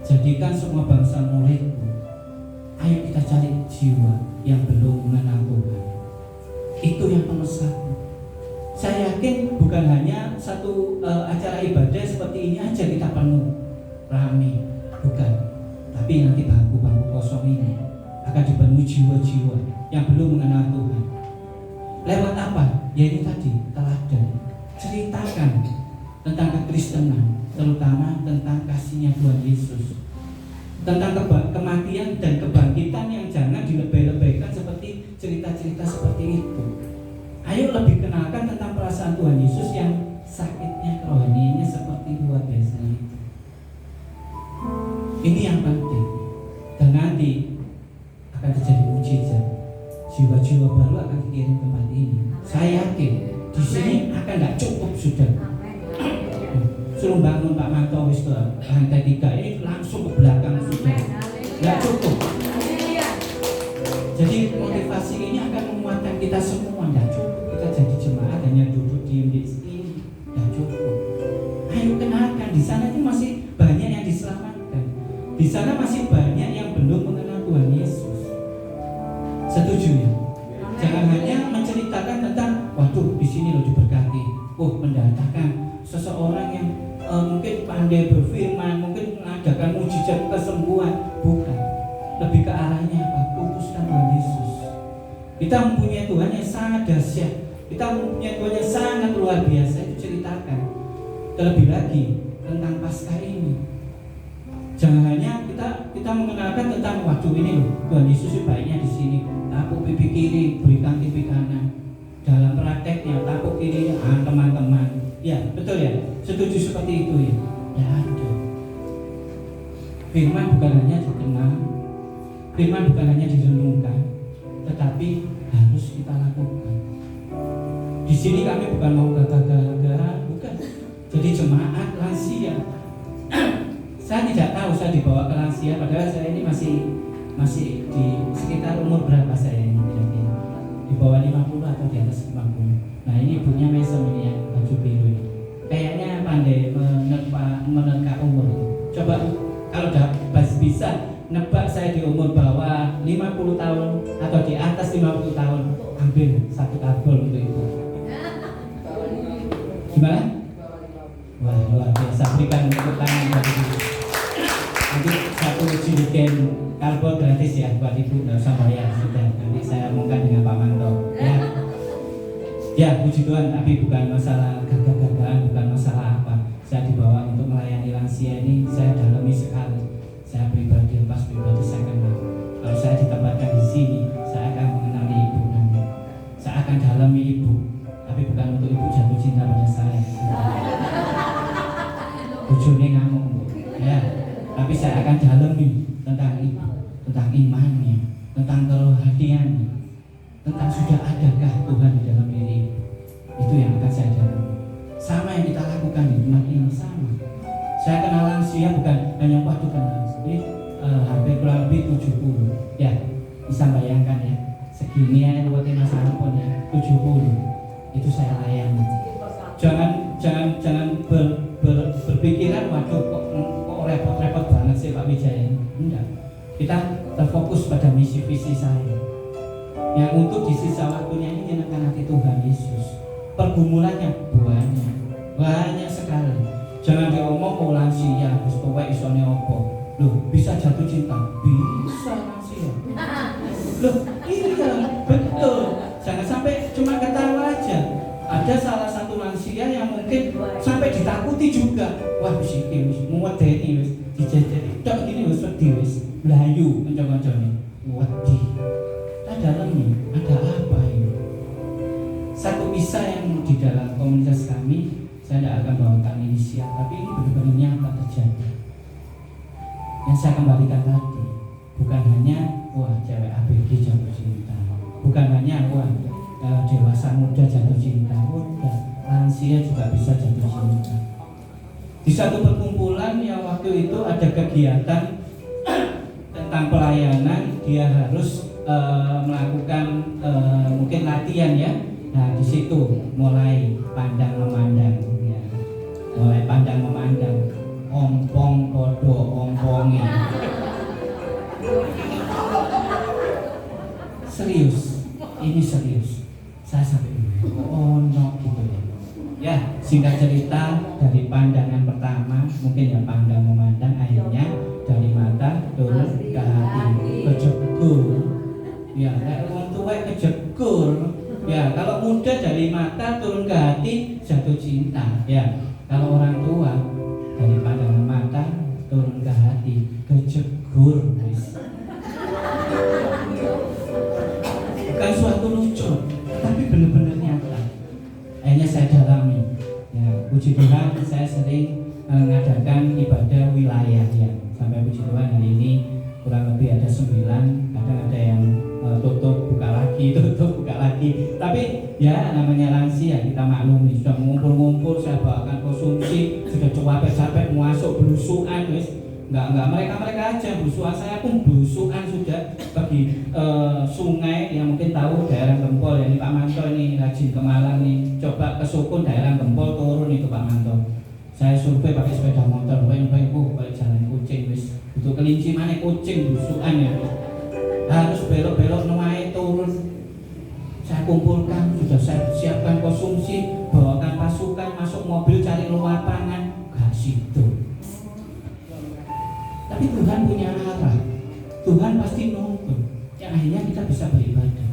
Jadikan semua bangsa muridku. Ayo kita cari jiwa yang belum mengenal Tuhan. Itu yang nomor satu. Saya yakin bukan hanya satu acara ibadah seperti ini aja kita penuh, rame, bukan. Tapi nanti bangku-bangku kosong ini akan dipenuhi jiwa-jiwa yang belum mengenal Tuhan. Lewat apa? Ya ini tadi, teladan. Ceritakan tentang kekristenan, terutama tentang kasihnya Tuhan Yesus, tentang kematian dan kebangkitan yang jangan dilebay-lebaykan seperti cerita-cerita seperti itu. Ayo lebih kenalkan tentang perasaan Tuhan Yesus yang sakitnya, rohaninya seperti luar biasa itu. Ini yang penting. Dan nanti akan terjadi mujizat. Jiwa-jiwa baru akan dikirim ke tempat ini. Saya yakin di sini akan tidak cukup sudah. Suruh bangun Pak Manto wis ke lantai 3 ini langsung ke belakang sudah. Tidak cukup. Jadi motivasi ini akan menguatkan kita semua. Tidak cukup kita jadi jemaat hanya duduk diem di sini. Tidak cukup. Ayo kenalkan, di sana itu masih banyak yang diselamatkan. Di sana masih banyak yang belum mengenal Tuhan Yesus. Setuju ya? Jangan hanya menceritakan tentang waduh di sini loh diberkati. Mendatangkan seseorang yang mungkin pandai berfirman, mungkin Kita mempunyai Tuhan yang sangat dahsyat. Kita mempunyai Tuhan yang sangat luar biasa. Itu ceritakan. Terlebih lagi tentang Paskah ini. Jangan hanya kita mengenalkan tentang waduh ini loh, Tuhan Yesus baiknya di sini. Tapuk pipi kiri, berikan pipi kanan. Dalam prakteknya tapuk kiri, teman-teman. Ya betul ya. Setuju seperti itu ya. Ya ada. Firman bukan hanya dikenal, firman bukan hanya direnungkan, tetapi harus kita lakukan. Di sini kami bukan mau gagah-gagah, bukan. Jadi jemaat lansia. Saya tidak tahu saya dibawa ke lansia, padahal saya ini masih di sekitar umur berapa saya ini kira-kira? Di bawah 50 atau di atas 50. Nah ini ibunya mesem ini yang baju biru ini. Kayaknya pandai menerka umur itu. Coba kalau bisa nebak saya di umur bawah 50 tahun atau di atas 50 tahun, ambil satu tabel untuk itu. Gimana? Wah luar biasa, berikan tepuk tangan buat ibu. Nanti satu jilikan karbon gratis ya buat ibu, nggak usah bayar sudah. Nanti saya omongkan dengan Pak Manto. Ya puji Tuhan, tapi bukan masalah gagah-gagahan, bukan masalah apa. Saya dibawa untuk melayani lansia ini, saya dalami sekali. Saya pribadi, lepas pribadi saya kenal. Kalau saya ditempatkan di sini, saya akan mengenali ibu nanti. Saya akan dalami ibu, tapi bukan untuk ibu jatuh cinta pada saya. Bujurnya ngamuk, ya. Tapi saya akan dalami tentang ibu, tentang imannya, tentang kerohaniannya, tentang sudah adakah Tuhan di dalam diri ibu. Itu yang akan saya dalami. Sama yang kita lakukan di tempat ini sama. Saya kenal lansia bukan hanya waktu kenal. Ini hampir kurang lebih 70. Ya, bisa bayangkan ya. Segini ya ruwetnya Mas Ampun ya, 70. Itu saya layani. Jangan berpikiran waduh kok repot-repot banget sih Pak Wijaya. Enggak. Kita terfokus pada misi visi saya. Yang untuk di sisa waktunya ini menyenangkan hati Tuhan Yesus. Pergumulannya banyak sekali. Jangan diomong mau lansia, terus kowe isone opo. Loh, bisa jatuh cinta? Bisa lansia. Loh, iya, betul. Jangan sampai cuma ketawa aja. Ada salah satu lansia yang mungkin sampai ditakuti juga. Wah, wis iki wis muwedeni wis dijejeri. Tok gini wis wedi wis. Mlayu kanca-kancane. Wedi. Dalamnya ada apa ini? Satu kisah yang di dalam komunitas kami, saya tidak akan bawakan inisial, tapi ini benar-benar nyata terjadi. Yang saya kembalikan tadi, bukan hanya wah cewek ABG jatuh cinta, bukan hanya wah dewasa muda jatuh cinta, muda lansia juga bisa jatuh cinta. Di satu perkumpulan yang waktu itu ada kegiatan tentang pelayanan, dia harus melakukan mungkin latihan ya. Nah di situ mulai pandang memandang, ya. Mulai pandang memandang, ompong podo ompongnya. Serius, ini serius. Saya sampai oh no gitu ya. Ya singkat cerita dari pandangan pertama mungkin ya pandang memandang, akhirnya dari mata turun ke hati, kejegur. Ya, orang tua kejegur. Ya, kalau muda dari mata turun ke hati jatuh cinta. Ya, kalau orang tua dari pandangan mata turun ke hati kejegur. Bukan suatu lucu, tapi benar-benar nyata. Akhirnya saya dalami. Ya, puji Tuhan, saya sering mengadakan ibadah wilayah ya. Sampai puji Tuhan hari ini kurang lebih ada 9, kadang ada yang tutup buka lagi, tapi ya namanya lansia kita maklumi, sudah mengumpul-ngumpul, saya bawakan konsumsi, sudah capek-capek masuk belusuan, wis nggak mereka aja belusuan, saya pun belusuan sudah pergi sungai yang mungkin tahu daerah Gempol ya, ini Pak Manto ini rajin ke Malang nih, coba ke Sukun daerah Gempol turun itu Pak Manto, saya survei pakai sepeda motor, baik jalan kucing wis, untuk kelinci mana kucing belusuan ya. Harus belok-belok nuai turun. Saya kumpulkan, sudah saya siapkan konsumsi, bawakan pasukan, masuk mobil cari lapangan, gak situ. Tapi Tuhan punya arah, Tuhan pasti nonton. Yang akhirnya kita bisa beribadah.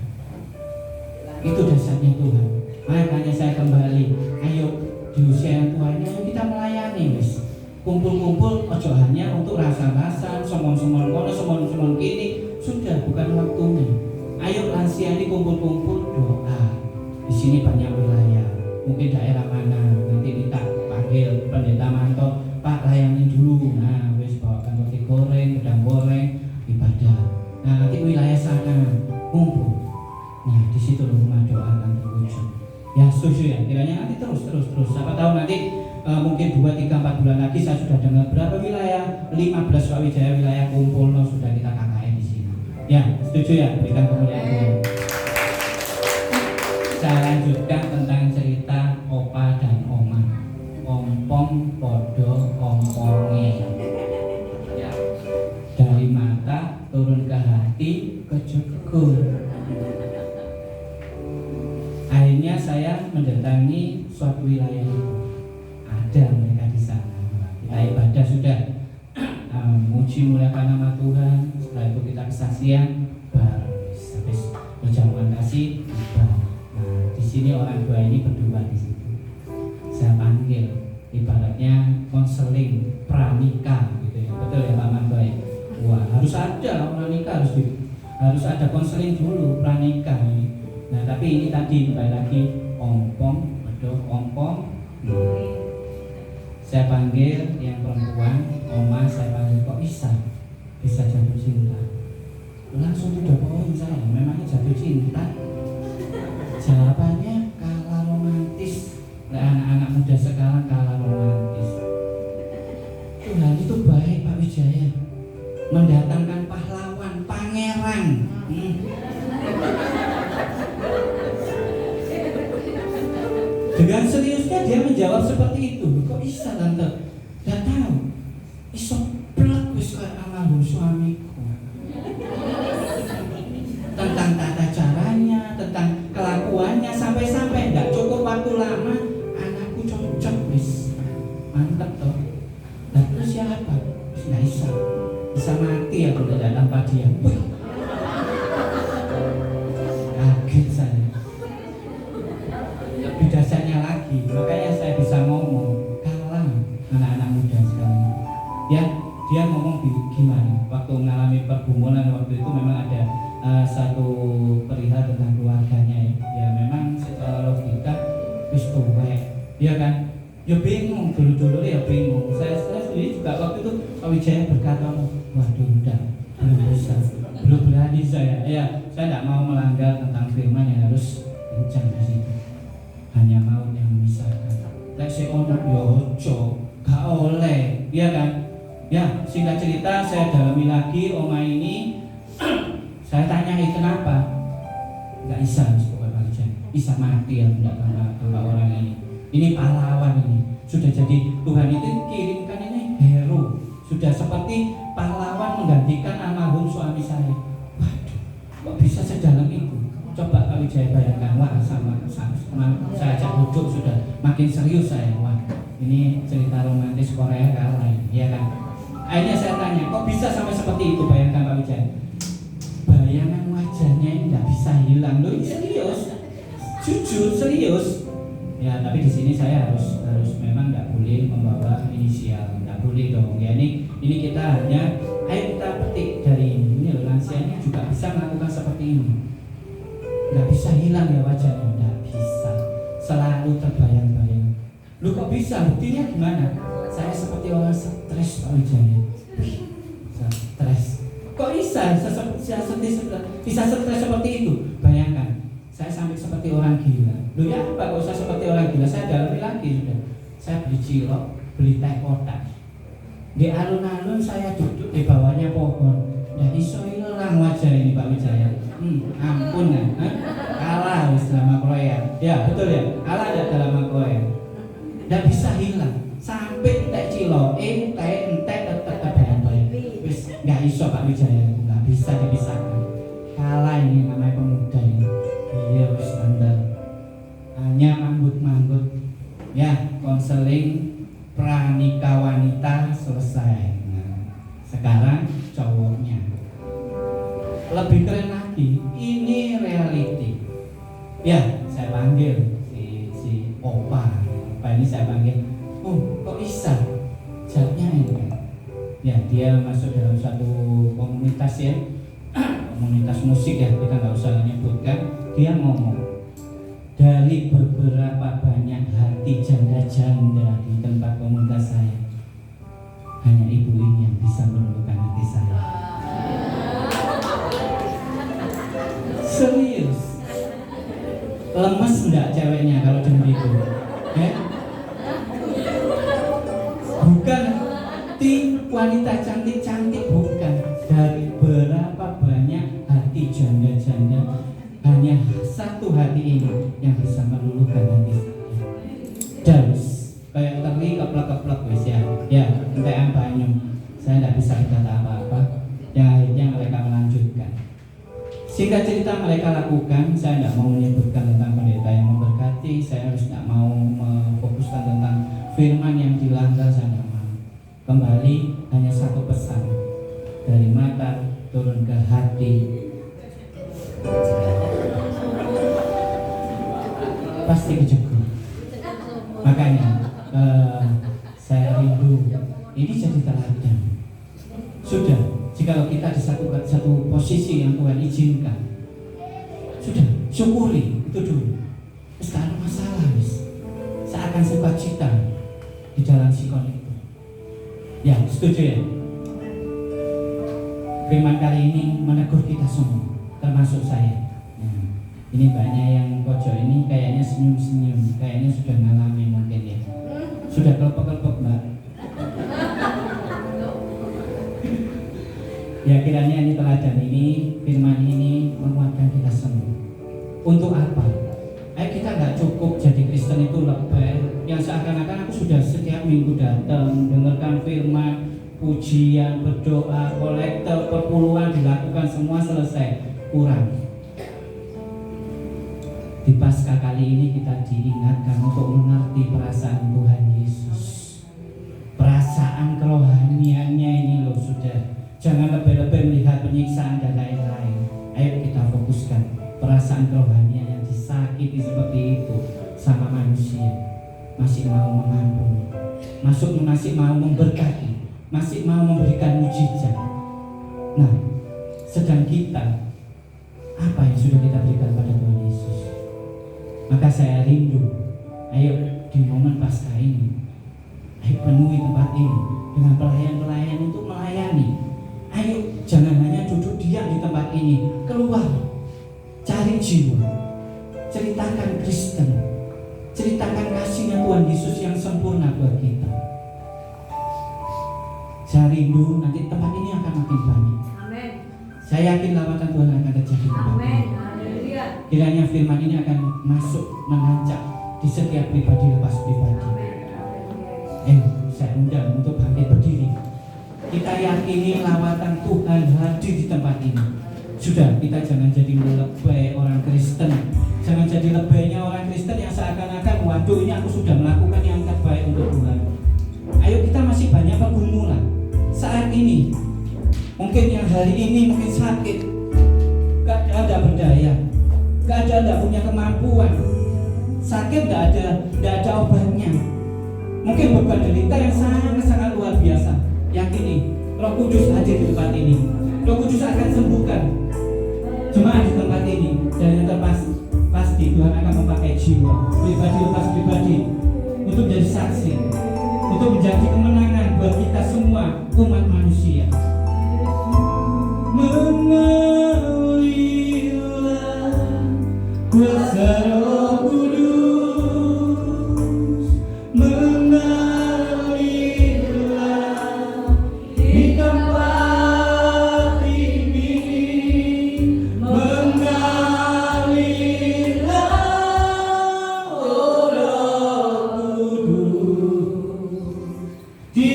Itu dasarnya Tuhan. Makanya saya kembali, ayo di usia yang tua ini kita melayani guys. Kumpul-kumpul ojo hanya untuk rasa-rasa, somon-somon kono, somon-somon kini, sudah bukan waktunya. Ayo lansia ini kumpul-kumpul doa. Di sini banyak wilayah, mungkin daerah mana nanti kita panggil pendeta Manto, Pak layani dulu. Nah, wis bawakan roti goreng, gedang goreng, ibadah. Nah, nanti wilayah sana kumpul. Nah, di situ rumah doa akan terwujud. Ya, setuju ya. Kiranya nanti terus. Siapa tahu nanti mungkin 2, 3, 4 bulan lagi saya sudah dengar berapa wilayah, 15 Pak Wijaya wilayah kumpul sudah kita KKN di sini. Ya, setuju ya. Berikan kemuliaan Tuhan. Saya lanjutkan tentang cerita opa dan oma. Ompong podo omponge. Ya. Dari mata turun ke hati ke jenggot. Akhirnya saya mendatangi suatu wilayah itu. Ada mereka di sana. Kita ibadah sudah, muji muliakan nama Tuhan. Setelah itu kita kesaksian, habis berjamuan kasih. Nah, di sini orang tua ini berdua di situ. Saya panggil, ibaratnya konseling pranikah gitu ya. Betul ya Pak Manto ya? Wah, harus ada pranikah, harus ada konseling dulu pranikah ini. Nah, tapi ini tadi kembali lagi ompong, betul ompong. Saya panggil yang perempuan, oma, saya panggil kok bisa jatuh cinta. Langsung tidak poin saya, memangnya jatuh cinta. Jawabannya kalah romantis. Nah, anak-anak muda sekarang kalah romantis. Tuhan itu baik Pak Wijaya, mendatangkan pahlawan, pangeran. Dengan seriusnya dia menjawab seperti itu. Kok bisa tante? Gak tahu. Iso plek wis kayak almarhum suamiku. Tentang tata caranya, tentang kelakuannya, sampai-sampai gak cukup waktu lama anakku cocok wis. Mantep toh. Dan terus siapa? Gak bisa mati aku tidak tanpa dia. Wih. Kaget saya. Lebih dasarnya lagi, makanya saya bisa ngomong kalah anak-anak muda sekarang. Ya, dia ngomong gimana? Waktu mengalami pergumulan waktu itu memang ada satu perihal tentang keluarganya ya. Ya memang secara logika wis tuwek, ya kan? Ya bingung, dulu-dulu ya bingung. Saya sendiri juga waktu itu Pak Wijaya berkata, waduh udah belum bisa, belum berani saya. Ya, saya tidak mau melanggar tentang firman yang harus kencang di situ. Hanya maut yang memisahkan. Lek si ono yo ojo, gak oleh, iya kan? Ya, singkat cerita saya dalami lagi oma ini. Saya tanyai kenapa? Gak bisa, pokoknya bisa mati ya tidak tanpa orang ini. Ini pahlawan ini. Sudah jadi Tuhan itu kirimkan ini hero. Sudah seperti pahlawan menggantikan almarhum suami saya. Waduh, kok bisa sedalam itu? Coba Pak Wijaya bayangkan, wah sama saya ajak duduk sudah makin serius saya. Wah, ini cerita romantis Korea kalah ini, ya kan? Akhirnya saya tanya, kok bisa sampai seperti itu? Bayangkan Pak Wijaya, bayangan wajahnya ini tidak bisa hilang. Loh, ini serius, jujur serius. Ya, tapi di sini saya harus memang nggak boleh membawa inisial, nggak boleh dong. Ya ini kita hanya, ayo kita petik dari ini loh, lansia ini juga bisa melakukan seperti ini. Nggak bisa hilang ya wajahnya, nggak bisa, selalu terbayang-bayang. Lu kok bisa? Buktinya gimana? Saya seperti orang stres Pak Wijaya. Stres. Kok bisa stres seperti itu? Bayangkan, saya sampai seperti orang gila. Lu ya apa kok saya seperti orang gila? Saya dalami lagi sudah. Saya beli cilok, beli teh kotak. Di alun-alun saya duduk di bawahnya pohon. Nggak iso hilang wajah ini Pak Wijaya. Ampun kan? Kalah selama Korea. Ya betul ya. Kalah ada dalam Korea. Nggak bisa hilang. Sampai teh cilok, teh entek tetap bayang-bayang. Wis nggak iso Pak Wijaya. Nggak bisa dipisahkan. Kalah ini namanya pemuda ini. Iya wis standar. Hanya manggut-manggut. Ya konseling pranikah wanita selesai. Nah, sekarang cowoknya lebih keren lagi, ini reality. Ya, Ya, saya panggil si Opa ini saya panggil, kok Isa? Jawabnya ini kan. Ya, dia masuk dalam satu komunitas ya, komunitas musik ya, kita nggak usah menyebutkan. Dia ngomong, dari beberapa banyak hati janda-janda di tempat komunitas saya, hanya ibu ini yang bisa meluluhkan hati saya. Serius, lemes enggak ceweknya kalau dengar itu? Bukan wanita cantik-cantik, bukan. Dari berapa banyak hati janda-janda, hanya satu hati ini yang bisa meluluhkan hati saya. Terus kayak teri keplek-keplek wes ya. Ya, entekan banyu. Saya tidak bisa berkata apa-apa. Yang akhirnya mereka melanjutkan. Singkat cerita mereka lakukan. Saya tidak mau menyebutkan tentang pendeta yang memberkati. Saya harus tidak mau memfokuskan tentang firman yang dilanggar. Saya tidak mau. Kembali hanya satu pesan, dari mata turun ke hati. Pasti kejegur. Makanya saya rindu ini jadi teladan. Sudah, jika kita di satu posisi yang Tuhan izinkan, sudah syukuri itu dulu. Sekarang masalah saya akan sukacita di dalam sikon itu. Ya, setuju ya. Firman kali ini menegur kita semua, termasuk saya. Ini banyak yang pojok ini kayaknya senyum-senyum, kayaknya sudah ngalami mungkin ya. Sudah kelepek-kelepek Mbak. Ya, kiranya ini teladan ini, firman ini menguatkan kita semua. Untuk apa? Kita nggak cukup jadi Kristen itu lebay, yang seakan-akan aku sudah setiap minggu datang, dengarkan firman, pujian, berdoa, kolektor, perpuluhan dilakukan semua selesai. Kurang. Di Paskah kali ini kita diingatkan untuk mengerti perasaan Tuhan Yesus. Perasaan kerohaniannya ini loh sudah. Jangan lebih-lebih melihat penyiksaan dan lain-lain. Ayo kita fokuskan perasaan kerohanian yang disakiti seperti itu sama manusia. Masih mau mengampuni, masih mau memberkati, masih mau memberikan mujizat. Nah, sedang kita, apa yang sudah kita berikan pada Tuhan Yesus? Maka saya rindu, ayo di momen Paskah ini, ayo penuhi tempat ini dengan pelayan-pelayan untuk melayani. Ayo jangan hanya duduk diam di tempat ini, keluar, cari jiwa, ceritakan Kristen, ceritakan kasihnya Tuhan Yesus yang sempurna buat kita. Saya rindu nanti tempat ini akan makin banyak. Amin. Saya yakin lawatan Tuhan akan terjadi di tempat ini. Kiranya firman ini akan masuk menancap di setiap pribadi lepas pribadi. Saya undang untuk bangkit berdiri. Kita yakini lawatan Tuhan hadir di tempat ini. Sudah, kita jangan jadi lebay orang Kristen. Jangan jadi lebaynya orang Kristen yang seakan-akan, waduh ini aku sudah melakukan yang terbaik untuk Tuhan. Ayo, kita masih banyak pergumulan saat ini. Mungkin yang hari ini mungkin sakit, gak ada berdaya, gak punya kemampuan, sakit gak ada obatnya. Mungkin beban derita yang sangat luar biasa. Yakini Roh Kudus hadir di tempat ini. Roh Kudus akan sembuhkan jemaat di tempat ini. Dan yang terpasti Tuhan akan memakai jiwa pribadi lepas pribadi untuk menjadi saksi, untuk menjadi kemenangan buat kita semua umat manusia. Mengalirlah kuasa Roh Kudus, mengalirlah di tempat ini, mengalirlah Roh Kudus di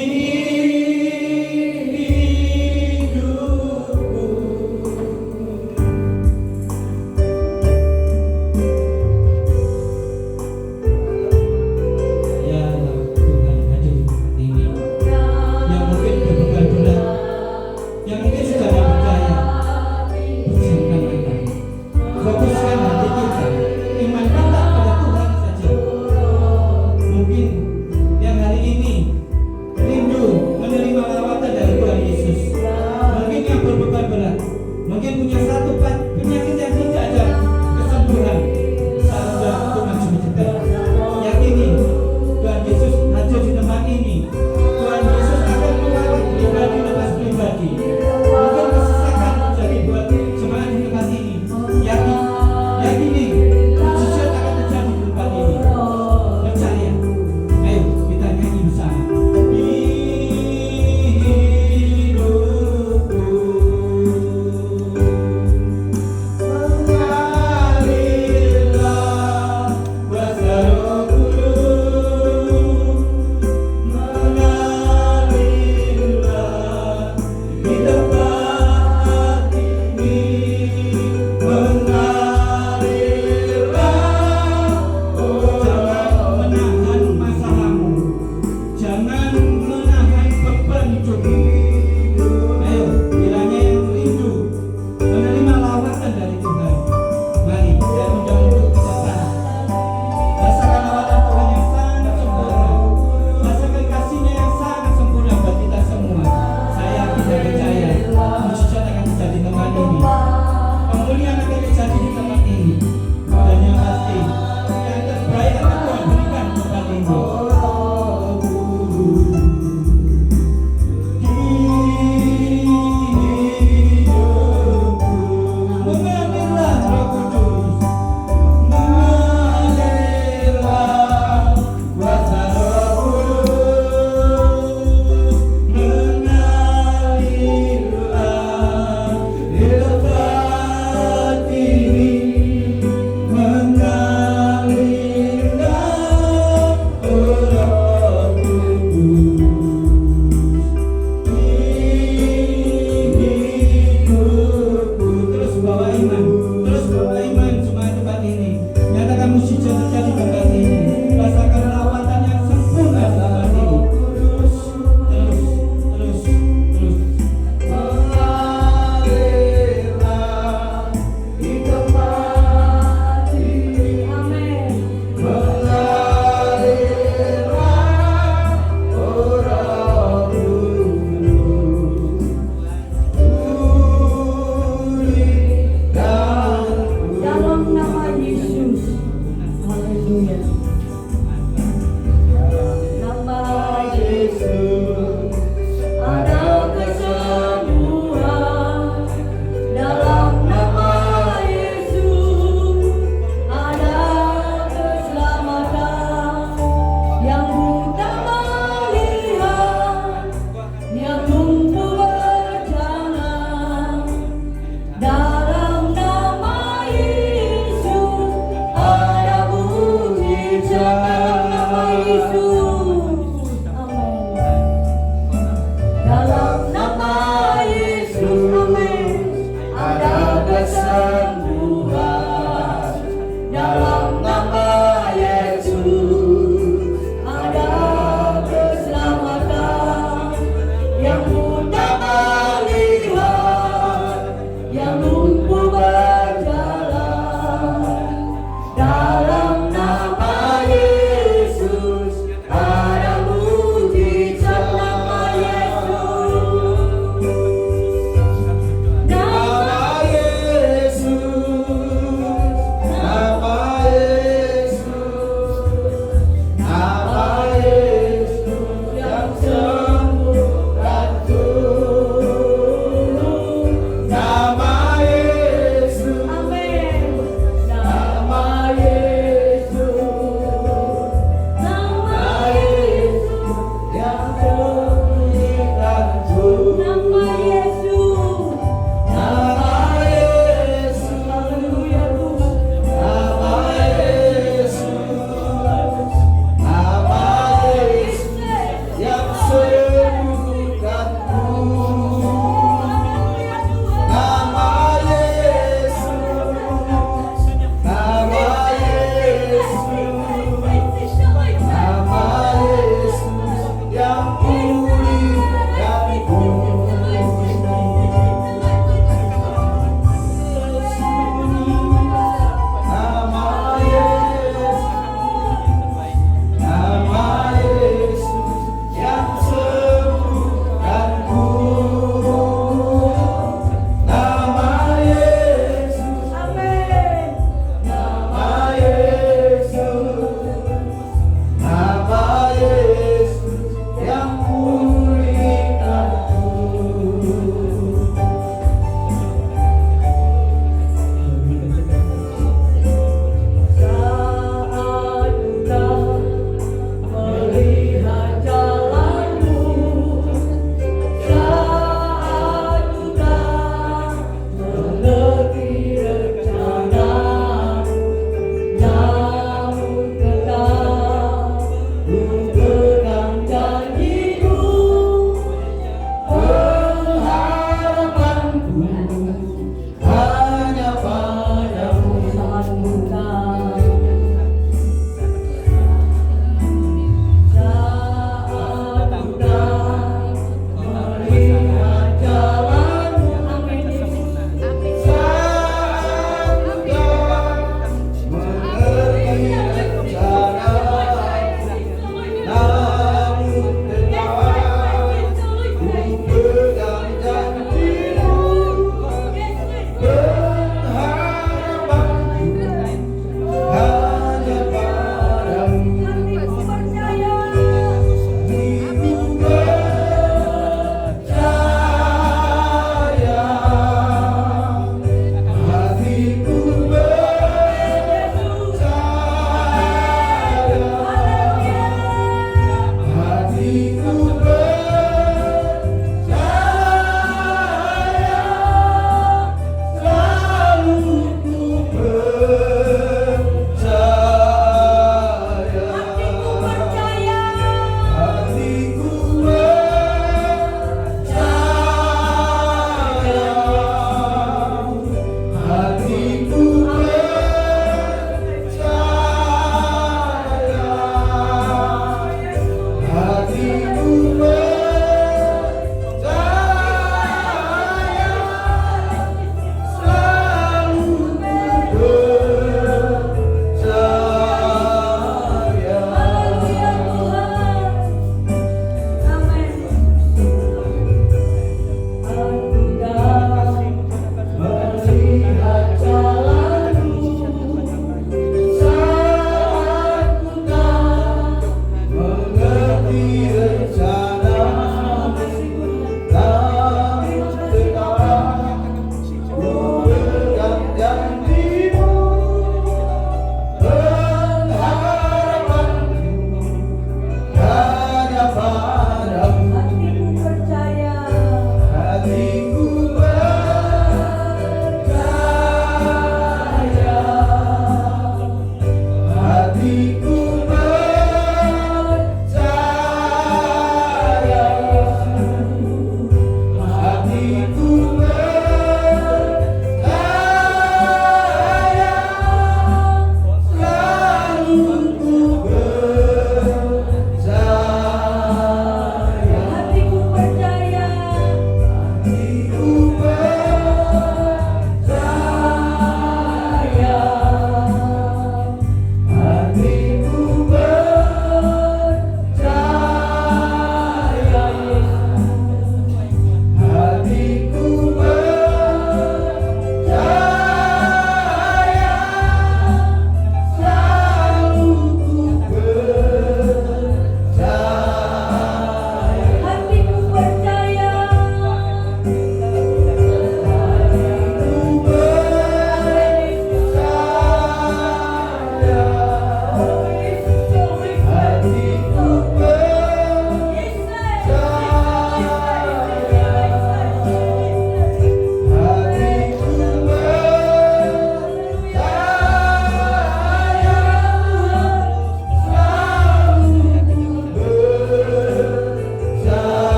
mujizat terjadi tempat ini. Rasakan rawatan yang sempurna tempat ini. Terus, terus, terus, terus. Mengalirlah di tempat ini. Amin. Mengalirlah Roh Kudus. Pulihkan Dalam nama Yesus. Haleluya.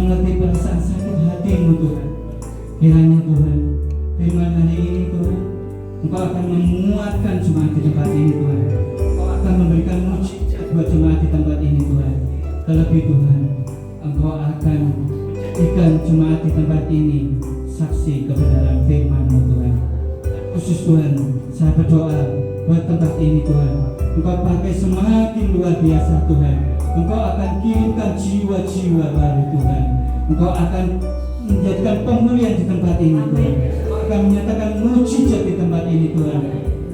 mengerti perasaan sakit hatimu Tuhan. Kiranya Tuhan, firman hari ini Tuhan, Engkau akan menguatkan jemaat di tempat ini Tuhan. Engkau akan memberikan mujizat buat jemaat di tempat ini Tuhan. Terlebih Tuhan, Engkau akan jadikan jemaat di tempat ini saksi kebenaran firman-Mu Tuhan. Khusus Tuhan, saya berdoa buat tempat ini Tuhan, Engkau pakai semakin luar biasa Tuhan. Engkau akan kirimkan jiwa-jiwa baru Tuhan. Engkau akan menjadikan pemulihan di tempat ini Tuhan. Engkau akan menyatakan mujizat di tempat ini Tuhan.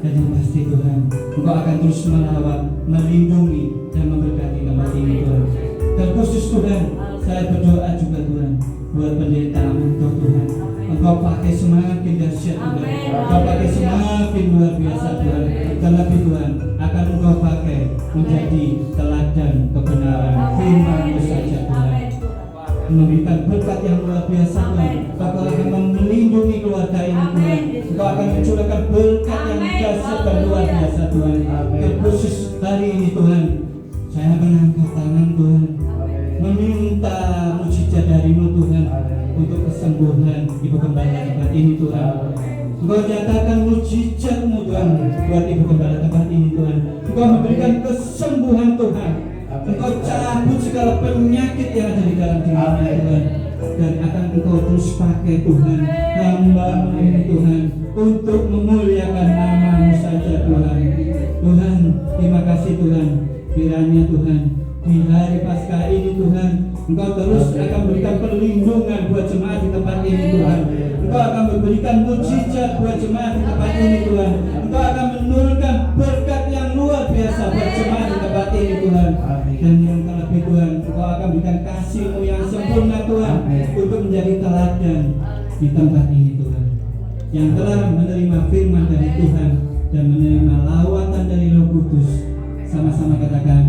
Dan yang pasti Tuhan, Engkau akan terus melawat, melindungi dan memberkati tempat ini Tuhan. Dan khusus Tuhan, saya berdoa juga Tuhan buat pendeta Amanto Tuhan. Engkau pakai semakin dahsyat Tuhan. Engkau pakai semakin luar biasa Tuhan. Terlebih Tuhan akan Engkau pakai menjadi teladan kebenaran firman-Mu saja Tuhan. Memberikan berkat yang luar biasa Tuhan. Engkau akan melindungi keluarga ini Tuhan. Engkau akan mencurahkan berkat yang dahsyat dan luar biasa Tuhan. Dan khusus hari ini Tuhan, saya mengangkat tangan Tuhan, meminta mujizat dari-Mu Tuhan untuk kesembuhan Ibu Gembala tempat ini Tuhan. Engkau nyatakan mujizat-Mu Tuhan buat Ibu Gembala tempat ini Tuhan. Engkau memberikan kesembuhan Tuhan. Engkau cabut segala penyakit yang ada di dalam dirinya Tuhan. Dan akan Engkau terus pakai Tuhan hamba-Mu ini Tuhan untuk memuliakan nama-Mu saja Tuhan. Tuhan, terima kasih Tuhan. Kiranya Tuhan, di hari Paskah ini Tuhan, Engkau terus akan memberikan perlindungan buat jemaat di tempat ini Tuhan. Engkau akan memberikan mujizat buat jemaat di tempat ini Tuhan. Engkau akan menurunkan berkat yang luar biasa buat jemaat di tempat ini Tuhan. Dan yang terlebih Tuhan, Engkau akan berikan kasih-Mu yang sempurna Tuhan untuk menjadi teladan di tempat ini Tuhan. Yang telah menerima firman dari Tuhan dan menerima lawatan dari Roh Kudus, sama-sama katakan